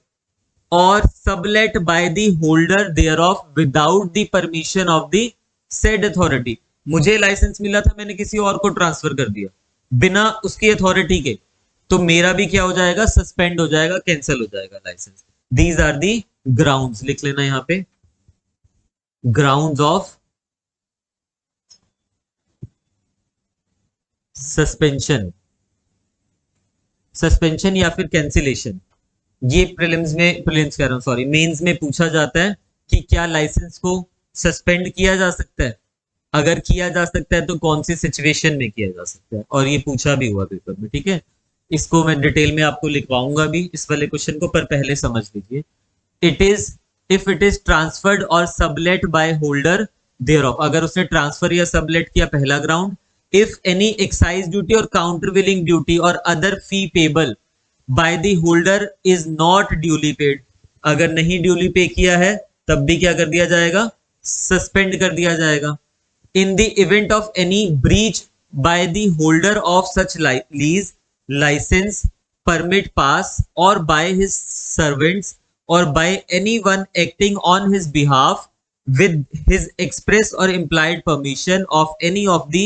or sublet by the holder thereof without the permission of the said authority। मुझे लाइसेंस मिला था, मैंने किसी और को ट्रांसफर कर दिया बिना उसकी अथॉरिटी के, तो मेरा भी क्या हो जाएगा? सस्पेंड हो जाएगा, कैंसिल हो जाएगा licence. These are the grounds, लिख लेना यहां पे, ग्राउंड्स ऑफ सस्पेंशन, सस्पेंशन या फिर कैंसिलेशन। ये प्रीलिम्स में, प्रीलिम्स कह रहा हूं सॉरी, मेंस में पूछा जाता है कि क्या लाइसेंस को सस्पेंड किया जा सकता है? अगर किया जा सकता है तो कौन सी सिचुएशन में किया जा सकता है, और ये पूछा भी हुआ पेपर में, ठीक है। इसको मैं डिटेल में आपको लिखवाऊंगा भी इस वाले क्वेश्चन को, पर पहले समझ लीजिए। It is, if it is transferred और सबलेट बाय होल्डर देयरऑफ, अगर उसने ट्रांसफर या सबलेट किया, पहला ground. If any excise duty और काउंटरविलिंग ड्यूटी और other fee payable by the holder is not duly paid, अगर नहीं ड्यूली पे किया है तब भी क्या कर दिया जाएगा? सस्पेंड कर दिया जाएगा। In the event of any breach by the holder of such lease, licence, permit, pass or by his servants or by anyone acting on his behalf with his express or implied permission of any of the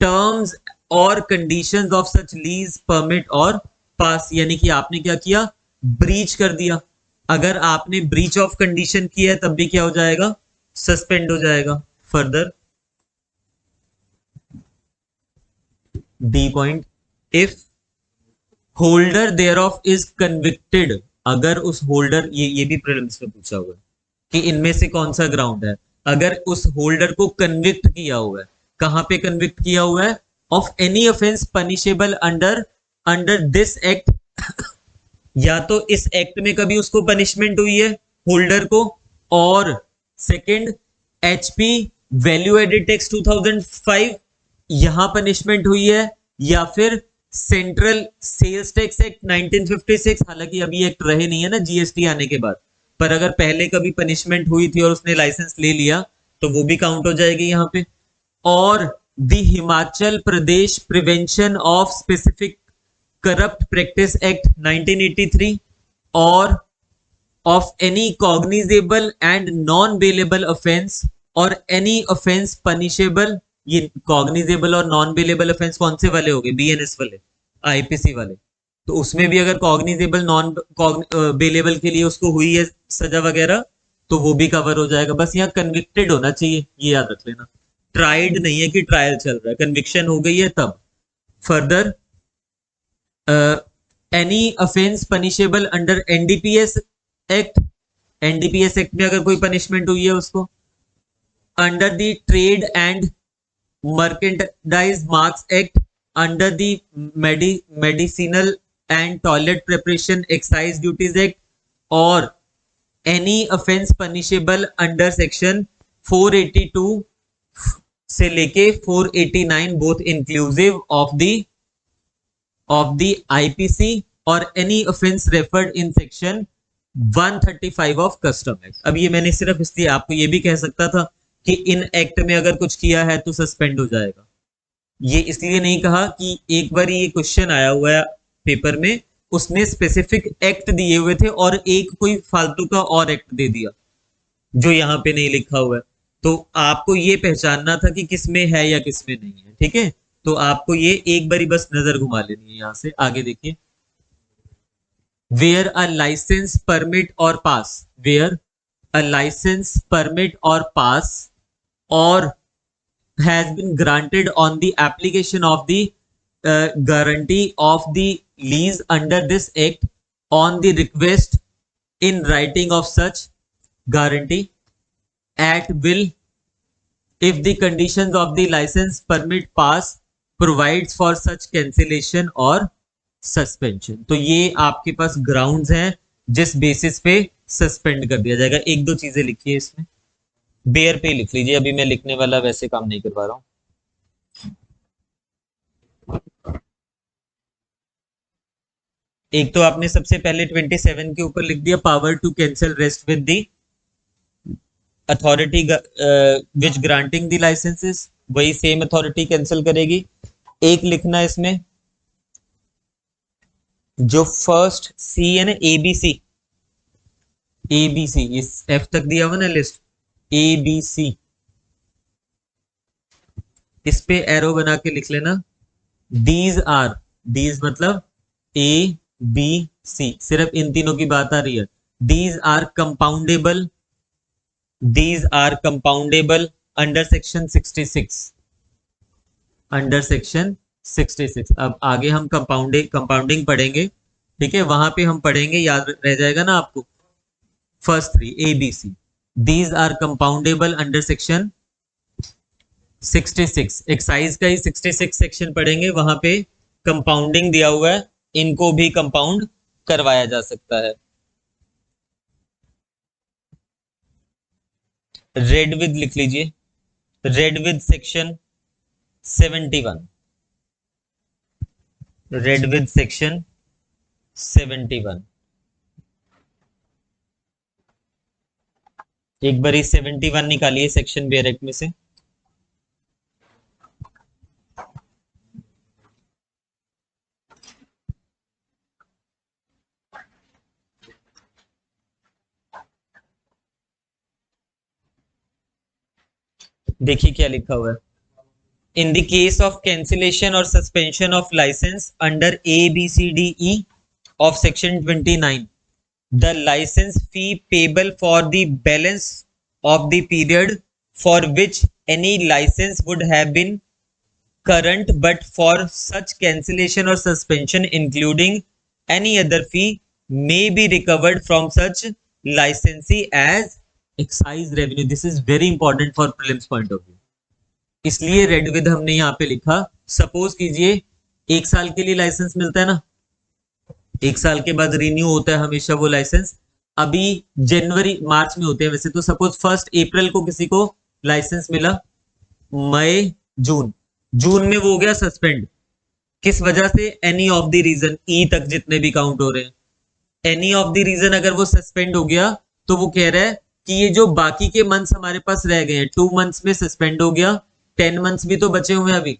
terms or conditions of such lease, permit or pass। यानी कि आपने क्या किया? ब्रीच कर दिया। अगर आपने ब्रीच ऑफ कंडीशन किया है तब भी क्या हो जाएगा? सस्पेंड हो जाएगा। Further the point, if holder thereof is convicted, अगर उस होल्डर, ये भी प्रीलिम्स में पूछा हुआ है कि इनमें से कौन सा ग्राउंड है, अगर उस होल्डर को कन्विक्ट किया हुआ है, कहां पे कन्विक्ट किया हुआ है? Of any offence punishable under this act, या तो इस एक्ट में कभी उसको पनिशमेंट हुई है होल्डर को, और second HP value added tax 2005 यहां पनिशमेंट हुई है, या फिर सेंट्रल सेल्स टैक्स एक्ट 1956, हालांकि अभी एक्ट रहे नहीं है ना जीएसटी आने के बाद, पर अगर पहले कभी पनिशमेंट हुई थी और उसने लाइसेंस ले लिया तो वो भी काउंट हो जाएगी यहां पे। और the Himachal Pradesh prevention of specific corrupt practice act 1983 और of any cognizable and non bailable offence और एनी ऑफेंस पनिशेबल। ये कॉग्निजेबल और नॉन बेलेबल ऑफेंस कौन से वाले हो गए? बीएनएस वाले, आईपीसी वाले। तो उसमें भी अगर कॉग्निजेबल नॉन बेलेबल के लिए उसको हुई है सजा वगैरह तो वो भी कवर हो जाएगा। बस यहाँ कन्विक्टेड होना चाहिए, ये याद रख लेना। ट्राइड नहीं है कि ट्रायल चल रहा है, कन्विक्शन हो गई है तब। Further any offence punishable under NDPS act, NDPS act में अगर कोई पनिशमेंट हुई है उसको, under the trade and merchandise marks act, under the medicinal and toilet preparation excise duties act, or any offense punishable under section 482 से लेके 489 both inclusive of the IPC और any offence referred in section 135 of custom act. अब ये मैंने सिर्फ इसलिए, आपको ये भी कह सकता था कि इन एक्ट में अगर कुछ किया है तो सस्पेंड हो जाएगा, ये इसलिए नहीं कहा कि एक बार ये क्वेश्चन आया हुआ है पेपर में, उसने स्पेसिफिक एक्ट दिए हुए थे और एक कोई फालतू का और एक्ट दे दिया जो यहाँ पे नहीं लिखा हुआ है, तो आपको ये पहचानना था कि किसमें है या किसमें नहीं है, ठीक है। तो आपको ये एक बारी बस नजर घुमा लेनी है। यहां से आगे देखिए, where a licence permit or pass, where a licence permit or पास और has been granted on the application of the guarantee of the lease under this act on the request in writing of such guarantee at will if the conditions of the license permit pass provides for such cancellation or suspension। तो ये आपके पास ग्राउंड्स हैं जिस बेसिस पे सस्पेंड कर दिया जाएगा। एक दो चीजें लिखिए इसमें, बेयर पे लिख लीजिए, अभी मैं लिखने वाला वैसे काम नहीं करवा रहा हूं। एक तो आपने सबसे पहले 27 के ऊपर लिख दिया, power to cancel rest with the authority which granting the licences, वही सेम अथॉरिटी कैंसिल करेगी। एक लिखना इसमें जो फर्स्ट सी है ना, एबीसी, एबीसी इस एफ तक दिया हुआ ना लिस्ट, ABC, इस पे एरो बना के लिख लेना। दीज आर, दीज मतलब ABC, सिर्फ इन तीनों की बात आ रही है। These are compoundable, these are compoundable under section 66, under section 66। अब आगे हम कंपाउंडिंग पढ़ेंगे, ठीक है, वहां पे हम पढ़ेंगे, याद रह जाएगा ना आपको। First three ABC, these are compoundable under section 66। Excise का ही 66 सेक्शन पढ़ेंगे, वहां पे कंपाउंडिंग दिया हुआ है, इनको भी कंपाउंड करवाया जा सकता है। रेड विद लिख लीजिए, read with section 71, read with section 71। एक बार 71 निकालिए सेक्शन बेयर एक्ट में से। देखिए क्या लिखा हुआ है, in the case of cancellation और suspension of licence under ABCDE of section 29, the license fee payable for the balance of the period for which any license would have been current but for such cancellation or suspension including any other fee may be recovered from such licensee as excise revenue। this is very important for prelims point of view, इसलिए रेड विद हमने यहाँ पे लिखा। सपोज कीजिए 1 साल के लिए लाइसेंस मिलता है ना, 1 साल के बाद रिन्यू होता है हमेशा वो लाइसेंस, अभी जनवरी मार्च में होते हैं वैसे तो। सपोज 1 अप्रैल को किसी को लाइसेंस मिला, मई जून, जून में वो हो गया सस्पेंड, किस वजह से, एनी ऑफ द रीजन, ई तक जितने भी काउंट हो रहे हैं, एनी ऑफ द रीजन अगर वो सस्पेंड हो गया तो वो कह रहा है कि ये जो बाकी के मंथ्स हमारे पास रह गए हैं, 2 मंथ्स में सस्पेंड हो गया, 10 मंथ्स भी तो बचे हुए हैं अभी,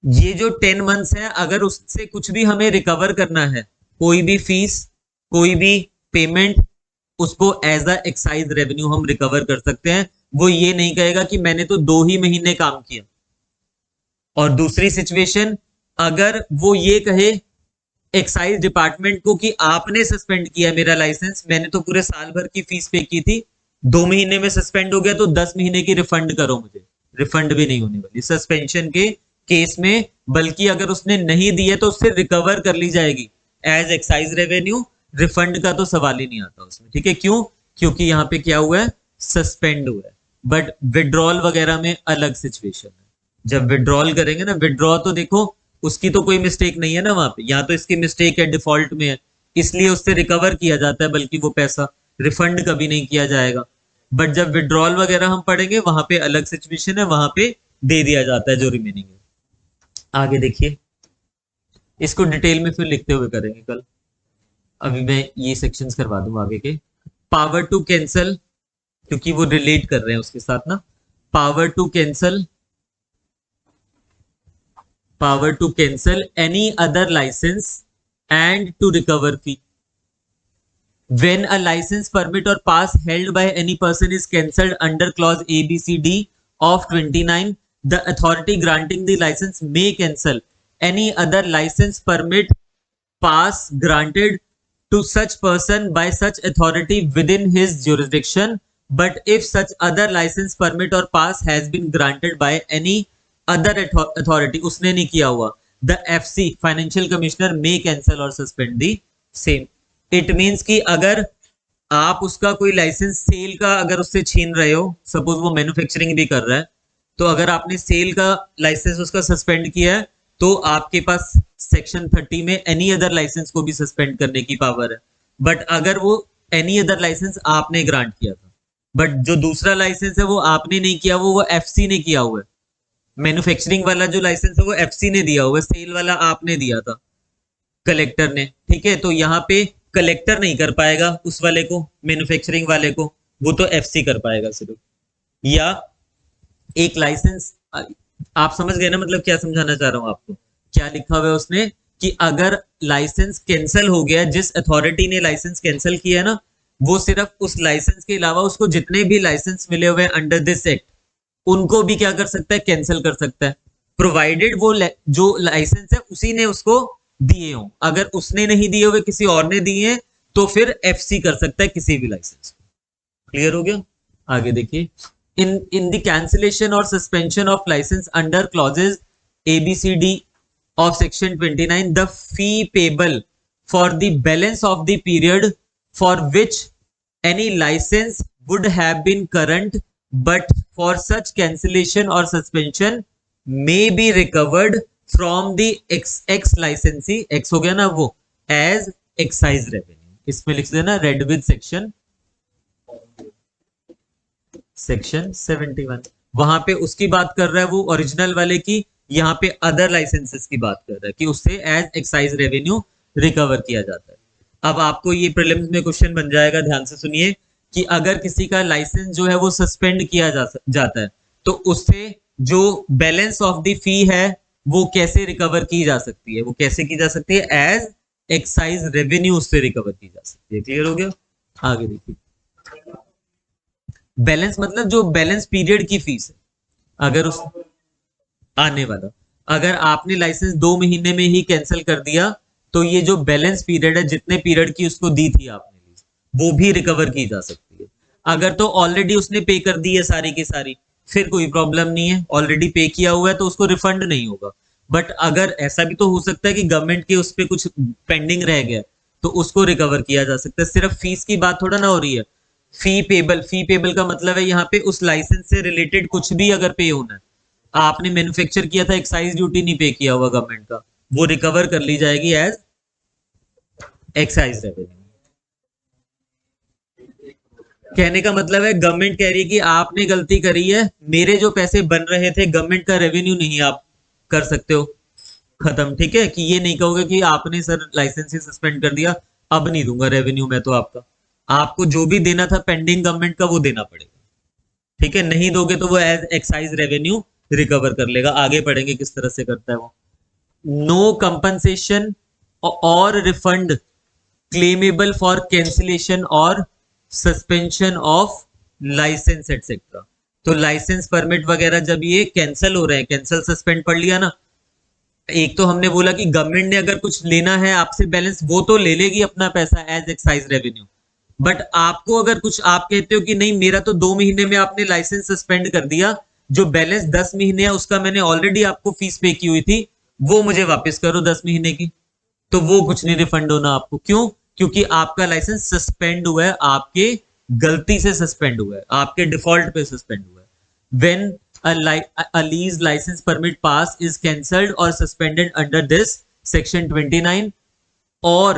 ये जो 10 मंथ्स है अगर उससे कुछ भी हमें रिकवर करना है, कोई भी फीस, कोई भी पेमेंट, उसको एज अ एक्साइज रेवेन्यू हम रिकवर कर सकते हैं। वो ये नहीं कहेगा कि मैंने तो 2 ही महीने काम किया। और दूसरी सिचुएशन, अगर वो ये कहे एक्साइज डिपार्टमेंट को कि आपने सस्पेंड किया मेरा लाइसेंस, मैंने तो पूरे साल भर की फीस पे की थी, 2 महीने में सस्पेंड हो गया तो 10 महीने की रिफंड करो मुझे, रिफंड भी नहीं होने वाली सस्पेंशन के केस में, बल्कि अगर उसने नहीं दिया तो उससे रिकवर कर ली जाएगी एज एक्साइज रेवेन्यू, रिफंड का तो सवाल ही नहीं आता उसमें, ठीक है। क्यों? क्योंकि यहाँ पे क्या हुआ है, सस्पेंड हुआ है। बट विड्रॉल वगैरह में अलग सिचुएशन है, जब विड्रॉल करेंगे ना, विड्रॉ तो देखो उसकी तो कोई मिस्टेक नहीं है ना वहां पे, यहाँ तो इसकी मिस्टेक है, डिफॉल्ट में है, इसलिए उससे रिकवर किया जाता है, बल्कि वो पैसा रिफंड कभी नहीं किया जाएगा। बट जब विड्रॉल वगैरह हम पढ़ेंगे वहां पे अलग सिचुएशन है, वहां पे दे दिया जाता है जो रिमेनिंग है। आगे देखिए, इसको डिटेल में फिर लिखते हुए करेंगे कल, अभी मैं ये सेक्शंस करवा दूं आगे के। पावर टू कैंसल, क्योंकि वो रिलेट कर रहे हैं उसके साथ ना। Power to cancel, power to cancel any other licence and to recover fee. When a license, permit or pass held by any person is cancelled under clause A, B, C, D of 29, the authority granting the license may cancel any other license, permit, pass granted to such person by such authority within his jurisdiction. But if such other license, permit or pass has been granted by any other authority, उसने नहीं किया हुआ, the FC financial commissioner may cancel और suspend the same. It means कि अगर आप उसका कोई लाइसेंस सेल का अगर उससे छीन रहे हो, सपोज वो मैन्युफैक्चरिंग भी कर रहा है, तो अगर आपने सेल का लाइसेंस उसका सस्पेंड किया है तो आपके पास सेक्शन 30 में एनी अदर लाइसेंस को भी सस्पेंड करने की पावर है। बट अगर वो एनी अदर लाइसेंस आपने ग्रांट किया था, बट जो दूसरा लाइसेंस है वो आपने नहीं किया, वो एफसी ने किया हुआ है। मैन्युफैक्चरिंग वाला जो लाइसेंस है वो एफसी ने दिया हुआ है, सेल वाला आपने दिया था, कलेक्टर ने, ठीक है। तो यहाँ पे कलेक्टर नहीं कर पाएगा उस वाले को, मैन्युफैक्चरिंग वाले को, वो तो एफसी कर पाएगा सिर्फ। या एक लाइसेंस, आप समझ गए ना, मतलब क्या समझाना चाह रहा हूं आपको, क्या लिखा हुआ है उसने कि अगर लाइसेंस कैंसिल हो गया, जिस अथॉरिटी ने लाइसेंस कैंसिल किया ना, वो सिर्फ उस लाइसेंस के अलावा उसको जितने भी लाइसेंस मिले हुए अंडर दिस एक्ट उनको भी क्या कर सकता है, कैंसिल कर सकता है, प्रोवाइडेड वो जो लाइसेंस है उसी ने उसको दिए हो। अगर उसने नहीं दिए हुए किसी और ने दिए तो फिर एफसी कर सकता है किसी भी लाइसेंस को। क्लियर हो गया? आगे देखिए, in the cancellation or suspension of license under clauses ABCD of section 29, the fee payable for the balance of the period for which any license would have been current but for such cancellation or suspension may be recovered from the ex licensee, ex हो गया ना वो, as excise revenue। इसमें लिख देना रेड विद सेक्शन 71। वहां पे उसकी बात कर रहा है वो ओरिजिनल वाले की, यहाँ पे अदर लाइसेंसेस की बात कर रहा है कि उससे एज एक्साइज रेवेन्यू रिकवर किया जाता है। अब आपको ये प्रीलिम्स में क्वेश्चन बन जाएगा, ध्यान से सुनिए, कि अगर किसी का लाइसेंस जो है वो सस्पेंड किया जाता है तो उससे जो बैलेंस ऑफ द फी है वो कैसे रिकवर की जा सकती है, वो कैसे की जा सकती है, एज एक्साइज रेवेन्यू उससे रिकवर की जा सकती है। क्लियर हो गया? आगे देखिए, बैलेंस मतलब जो बैलेंस पीरियड की फीस है, अगर उस आने वाला, अगर आपने लाइसेंस 2 महीने में ही कैंसिल कर दिया तो ये जो बैलेंस पीरियड है, जितने पीरियड की उसको दी थी आपने, वो भी रिकवर की जा सकती है। अगर तो ऑलरेडी उसने पे कर दी है सारी की सारी, फिर कोई प्रॉब्लम नहीं है, ऑलरेडी पे किया हुआ है तो उसको रिफंड नहीं होगा। बट अगर ऐसा भी तो हो सकता है कि गवर्नमेंट के उस पर कुछ पेंडिंग रह गया तो उसको रिकवर किया जा सकता है। सिर्फ फीस की बात थोड़ा ना हो रही है। फी पेबल का मतलब है यहाँ पे उस लाइसेंस से रिलेटेड कुछ भी अगर पे होना है, आपने मैन्युफैक्चर किया था, एक्साइज ड्यूटी नहीं पे किया हुआ गवर्नमेंट का, वो रिकवर कर ली जाएगी एज एक्साइज रेवेन्यू। कहने का मतलब है गवर्नमेंट कह रही है कि आपने गलती करी है, मेरे जो पैसे बन रहे थे गवर्नमेंट का रेवेन्यू नहीं आप कर सकते हो, खत्म। ठीक है, कि ये नहीं कहोगे कि आपने सर लाइसेंस ही सस्पेंड कर दिया, अब नहीं दूंगा रेवेन्यू मैं तो आपका, आपको जो भी देना था पेंडिंग गवर्नमेंट का वो देना पड़ेगा। ठीक है, नहीं दोगे तो वो एज एक्साइज रेवेन्यू रिकवर कर लेगा। आगे पढ़ेंगे किस तरह से करता है वो। नो कंपनसेशन और रिफंड क्लेमेबल फॉर कैंसिलेशन और सस्पेंशन ऑफ लाइसेंस एटसेट्रा। तो लाइसेंस परमिट वगैरह जब ये कैंसिल हो रहे हैं, कैंसिल सस्पेंड पढ़ लिया ना, एक तो हमने बोला कि गवर्नमेंट ने अगर कुछ लेना है आपसे बैलेंस, वो तो ले लेगी अपना पैसा एज एक्साइज रेवेन्यू, बट आपको अगर कुछ आप कहते हो कि नहीं मेरा तो 2 महीने में आपने लाइसेंस सस्पेंड कर दिया, जो बैलेंस 10 महीने है उसका मैंने ऑलरेडी आपको फीस पे की हुई थी, वो मुझे वापस करो 10 महीने की, तो वो कुछ नहीं रिफंड होना आपको। क्यों? क्योंकि आपका लाइसेंस सस्पेंड हुआ है, आपके गलती से सस्पेंड हुआ है, आपके डिफॉल्ट पे सस्पेंड हुआ है। When a lease license permit pass is cancelled or suspended under this section 29 or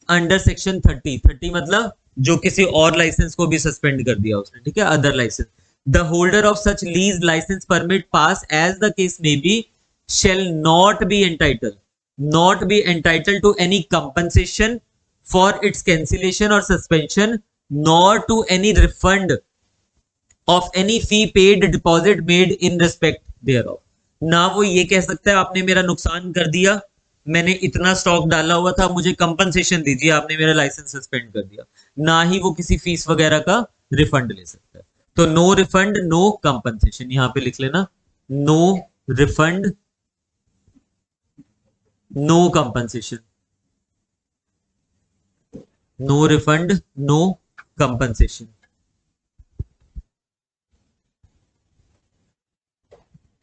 under section 30 मतलब जो किसी और लाइसेंस को भी सस्पेंड कर दिया उसने, ठीक है, other licence. The holder of such lease licence permit pass as the case may be shall not be entitled to any compensation for its cancellation or suspension, nor to any refund of any fee paid deposit made in respect thereof। ना वो ये कह सकता है आपने मेरा नुकसान कर दिया, मैंने इतना स्टॉक डाला हुआ था, मुझे कंपनसेशन दीजिए, आपने मेरा लाइसेंस सस्पेंड कर दिया, ना ही वो किसी फीस वगैरह का रिफंड ले सकता है। तो नो रिफंड नो कंपनसेशन, यहां पे लिख लेना, no refund no compensation, no refund no compensation.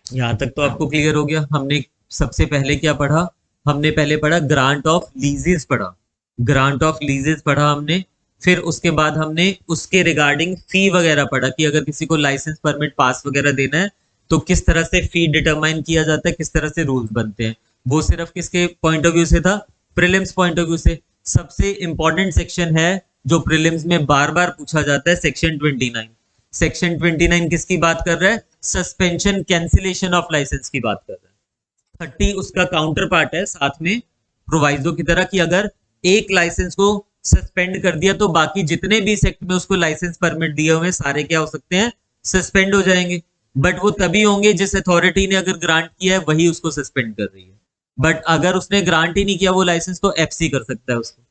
यहां तक तो आपको क्लियर हो गया। हमने सबसे पहले क्या पढ़ा, हमने पहले पढ़ा ग्रांट ऑफ लीजेस पढ़ा, ग्रांट ऑफ लीजेस पढ़ा हमने। फिर उसके बाद हमने उसके रिगार्डिंग फी वगैरह पढ़ा कि अगर किसी को लाइसेंस परमिट पास वगैरह देना है तो किस तरह से फी डिटरमाइन किया जाता है, किस तरह से रूल्स बनते हैं। वो सिर्फ किसके पॉइंट ऑफ व्यू से था, प्रीलिम्स पॉइंट ऑफ व्यू से। सबसे इंपॉर्टेंट सेक्शन है जो प्रीलिम्स में बार बार पूछा जाता है, सेक्शन 29। सेक्शन 29 किसकी बात कर रहा है, सस्पेंशन कैंसिलेशन ऑफ लाइसेंस की बात कर रहा है। 30 उसका काउंटर पार्ट है साथ में प्रोवाइजो की तरह कि अगर एक लाइसेंस को सस्पेंड कर दिया तो बाकी जितने भी सेक्ट में उसको लाइसेंस परमिट दिए हुए सारे क्या हो सकते हैं, सस्पेंड हो जाएंगे। बट वो तभी होंगे जिस अथॉरिटी ने अगर ग्रांट किया है वही उसको सस्पेंड कर रही है। बट अगर उसने ग्रांट ही नहीं किया वो लाइसेंस, तो एफसी कर सकता है उसको,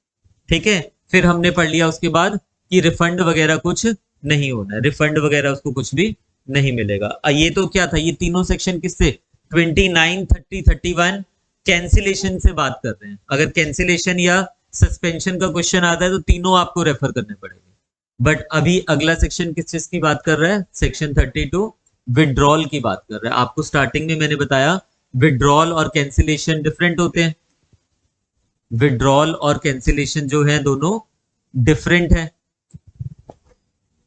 ठीक है। फिर हमने पढ़ लिया उसके बाद कि रिफंड वगैरह कुछ नहीं होना है, रिफंड वगैरह उसको कुछ भी नहीं मिलेगा। ये तो क्या था, ये तीनों सेक्शन किससे, 29, 30, 31 कैंसिलेशन से बात कर रहे हैं। अगर कैंसिलेशन या सस्पेंशन का क्वेश्चन आता है तो तीनों आपको रेफर करने पड़ेंगे। बट अभी अगला सेक्शन किस चीज की बात कर रहा है, सेक्शन 32 विड्रॉल की बात कर रहा है। आपको स्टार्टिंग में मैंने बताया विड्रॉल और कैंसिलेशन डिफरेंट होते हैं, विड्रॉल और कैंसिलेशन जो है दोनों डिफरेंट है।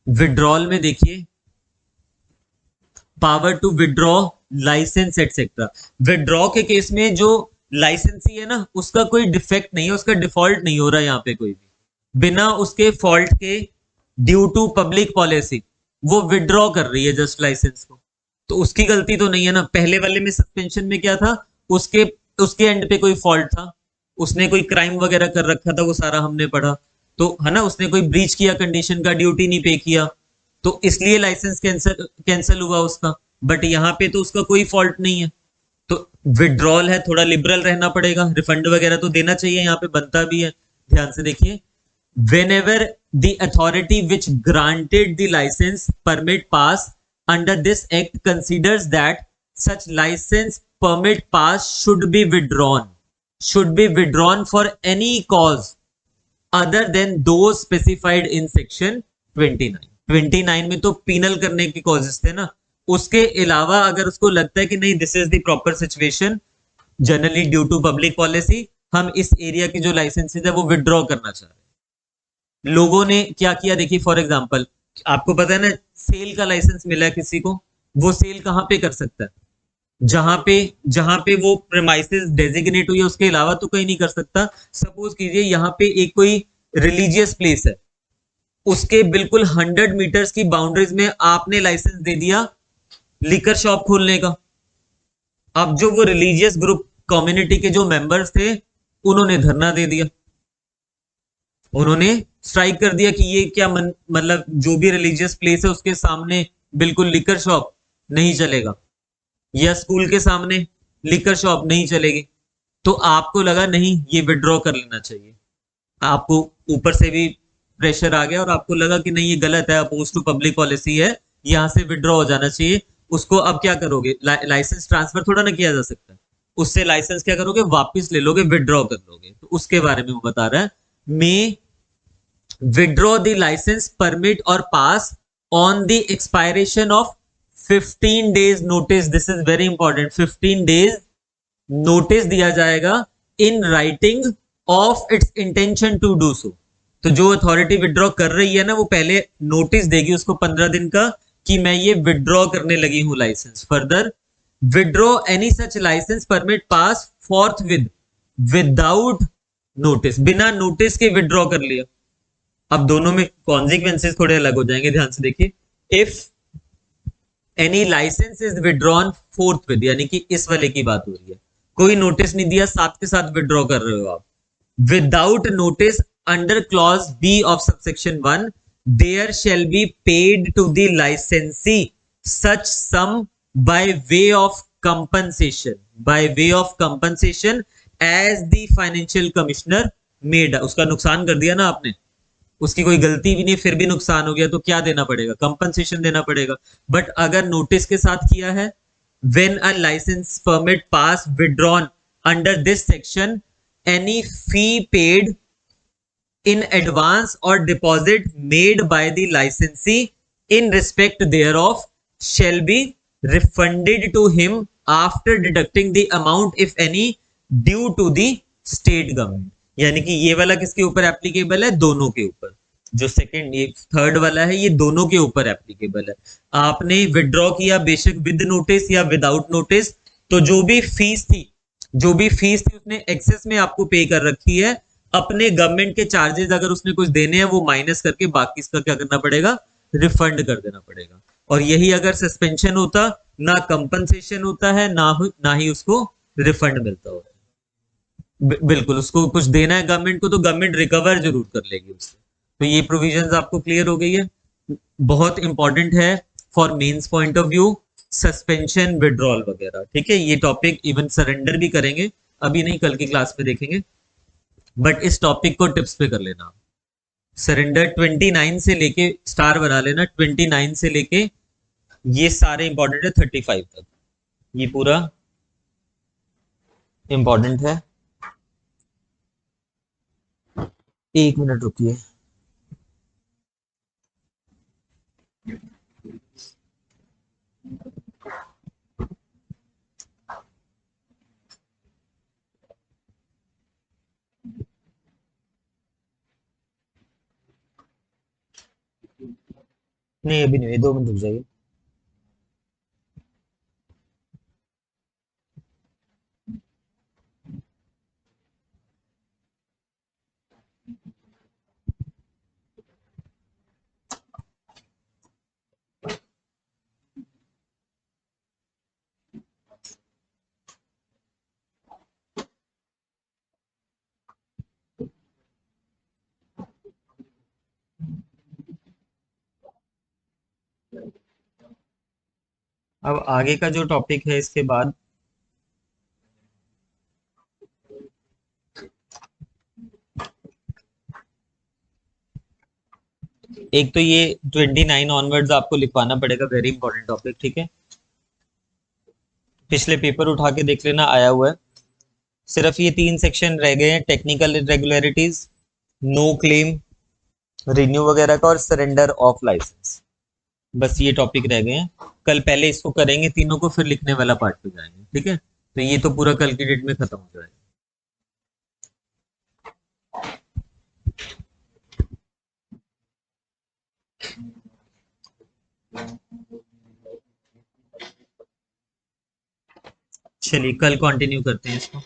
विड्रॉल में देखिए power to withdraw licence et cetera. Withdraw के केस में जो लाइसेंसी है ना उसका कोई डिफेक्ट नहीं है, उसका डिफॉल्ट नहीं हो रहा है यहाँ पे कोई भी, बिना उसके फॉल्ट के, ड्यू टू पब्लिक पॉलिसी वो विड्रॉ कर रही है जस्ट लाइसेंस को, तो उसकी गलती तो नहीं है ना। पहले वाले में सस्पेंशन में क्या था, उसके एंड पे कोई फॉल्ट था, उसने कोई क्राइम वगैरह कर रखा था, वो सारा हमने पढ़ा, तो है ना, उसने कोई ब्रीच किया कंडीशन का, ड्यूटी नहीं पे किया, तो इसलिए लाइसेंस कैंसिल हुआ उसका। बट यहाँ पे तो उसका कोई फॉल्ट नहीं है, तो विड्रॉल है, थोड़ा लिबरल रहना पड़ेगा, रिफंड वगैरह तो देना चाहिए, यहाँ पे बनता भी है। ध्यान से देखिए, whenever the authority which granted the license permit pass under this act considers that such license permit pass should be withdrawn for any cause other than those specified in section 29 में तो पीनल करने की कॉजेस थे ना, उसके अलावा अगर उसको लगता है कि नहीं this is the proper situation, generally due to public policy हम इस एरिया की जो लाइसेंसेज है वो विड्रॉ करना चाह रहे हैं। लोगों ने क्या किया देखिए, फॉर एग्जांपल आपको पता है ना, सेल का लाइसेंस मिला है किसी को, वो सेल कहां पे कर सकता है, जहां पे वो प्रेमाइसेस डेजिग्नेट हुई है उसके अलावा तो कहीं नहीं कर सकता। सपोज कीजिए यहाँ पे एक कोई रिलीजियस प्लेस है, उसके बिल्कुल 100 मीटर्स की बाउंड्रीज में आपने लाइसेंस दे दिया लिकर शॉप खोलने का। अब जो वो रिलीजियस ग्रुप कम्युनिटी के जो मेंबर्स थे उन्होंने धरना दे दिया, उन्होंने स्ट्राइक कर दिया कि ये क्या मतलब जो भी रिलीजियस प्लेस है उसके सामने बिल्कुल लिकर शॉप नहीं चलेगा, या स्कूल के सामने लिकर शॉप नहीं चलेगी। तो आपको लगा नहीं ये विड्रॉ कर लेना चाहिए, आपको ऊपर से भी प्रेशर आ गया और आपको लगा कि नहीं ये गलत है, अपोज टू पब्लिक पॉलिसी है, यहां से विड्रॉ हो जाना चाहिए। उसको अब क्या करोगे, लाइसेंस ट्रांसफर थोड़ा ना किया जा सकता है, उससे लाइसेंस क्या करोगे, वापस ले लोगे, विड्रॉ कर लोगे। तो उसके बारे में वो बता रहा है, may withdraw the licence permit or pass on the expiration of 15 days notice. This is very important, 15 days notice दिया जाएगा in writing of its intention to do so. तो जो अथॉरिटी विड्रॉ कर रही है ना वो पहले नोटिस देगी उसको 15 दिन का कि मैं ये विड्रॉ करने लगी हूं licence. Further withdraw any such licence permit pass forth without notice, बिना नोटिस के विड्रॉ कर लिया, अब दोनों में कॉन्सिक्वेंसेस थोड़े अलग हो जाएंगे, ध्यान से देखिए। If any licence is withdrawn forthwith, यानी कि इस वाले की बात हो रही है, कोई नोटिस नहीं दिया, साथ के साथ विड्रॉ कर रहे हो आप, without notice under clause b of subsection 1, there shall be paid to the licensee such sum by way of compensation, by way of compensation as the financial commissioner made. उसका नुकसान कर दिया ना आपने, उसकी कोई गलती भी नहीं, फिर भी नुकसान हो गया, तो क्या देना पड़ेगा? कंपनसेशन देना पड़ेगा। बट अगर नोटिस के साथ किया है, when a licence permit pass withdrawn under this section, any fee paid in advance or deposit made by the licensee in respect thereof shall be refunded to him after deducting the amount if any due to the state government। यानी कि ये वाला किसके ऊपर एप्लीकेबल है? दोनों के ऊपर। जो सेकंड, ये थर्ड वाला है, ये दोनों के ऊपर एप्लीकेबल है। आपने विड्रॉ किया बेशक विद नोटिस या विदाउट नोटिस, तो जो भी फीस थी, जो भी फीस थी उसने एक्सेस में आपको पे कर रखी है। अपने गवर्नमेंट के चार्जेस अगर उसने कुछ देने हैं वो माइनस करके बाकी इसका क्या करना पड़ेगा? रिफंड कर देना पड़ेगा। और यही अगर सस्पेंशन होता, ना कंपनसेशन होता है, ना ही उसको रिफंड मिलता होता है। बिल्कुल, उसको कुछ देना है गवर्नमेंट को तो गवर्नमेंट रिकवर जरूर कर लेगी उससे। तो ये प्रोविजंस आपको क्लियर हो गई है, बहुत इंपॉर्टेंट है for mains point of view, suspension, withdrawal वगैरह। ठीक है, ये टॉपिक इवन सरेंडर भी करेंगे, अभी नहीं, कल की क्लास में देखेंगे। बट इस टॉपिक को टिप्स पे कर लेना। सरेंडर 29 से लेके स्टार बना लेना, 29 से लेके ये सारे इंपॉर्टेंट है 35 तक, ये पूरा इंपॉर्टेंट है। एक मिनट रुकिए। नहीं अभी नहीं, 2 मिनट रुक जाइए। अब आगे का जो टॉपिक है इसके बाद, एक तो ये 29 ऑनवर्ड्स आपको लिखवाना पड़ेगा, वेरी इंपॉर्टेंट टॉपिक। ठीक है, पिछले पेपर उठा के देख लेना, आया हुआ है। सिर्फ ये 3 सेक्शन रह गए हैं, technical irregularities, no claim, renew वगैरह का, और सरेंडर ऑफ लाइसेंस। बस ये टॉपिक रह गए हैं। कल पहले इसको करेंगे तीनों को, फिर लिखने वाला पार्ट पे जाएंगे। ठीक है, तो ये तो पूरा कल की डेट में खत्म हो जाएगा। चलिए कल कंटिन्यू करते हैं इसको।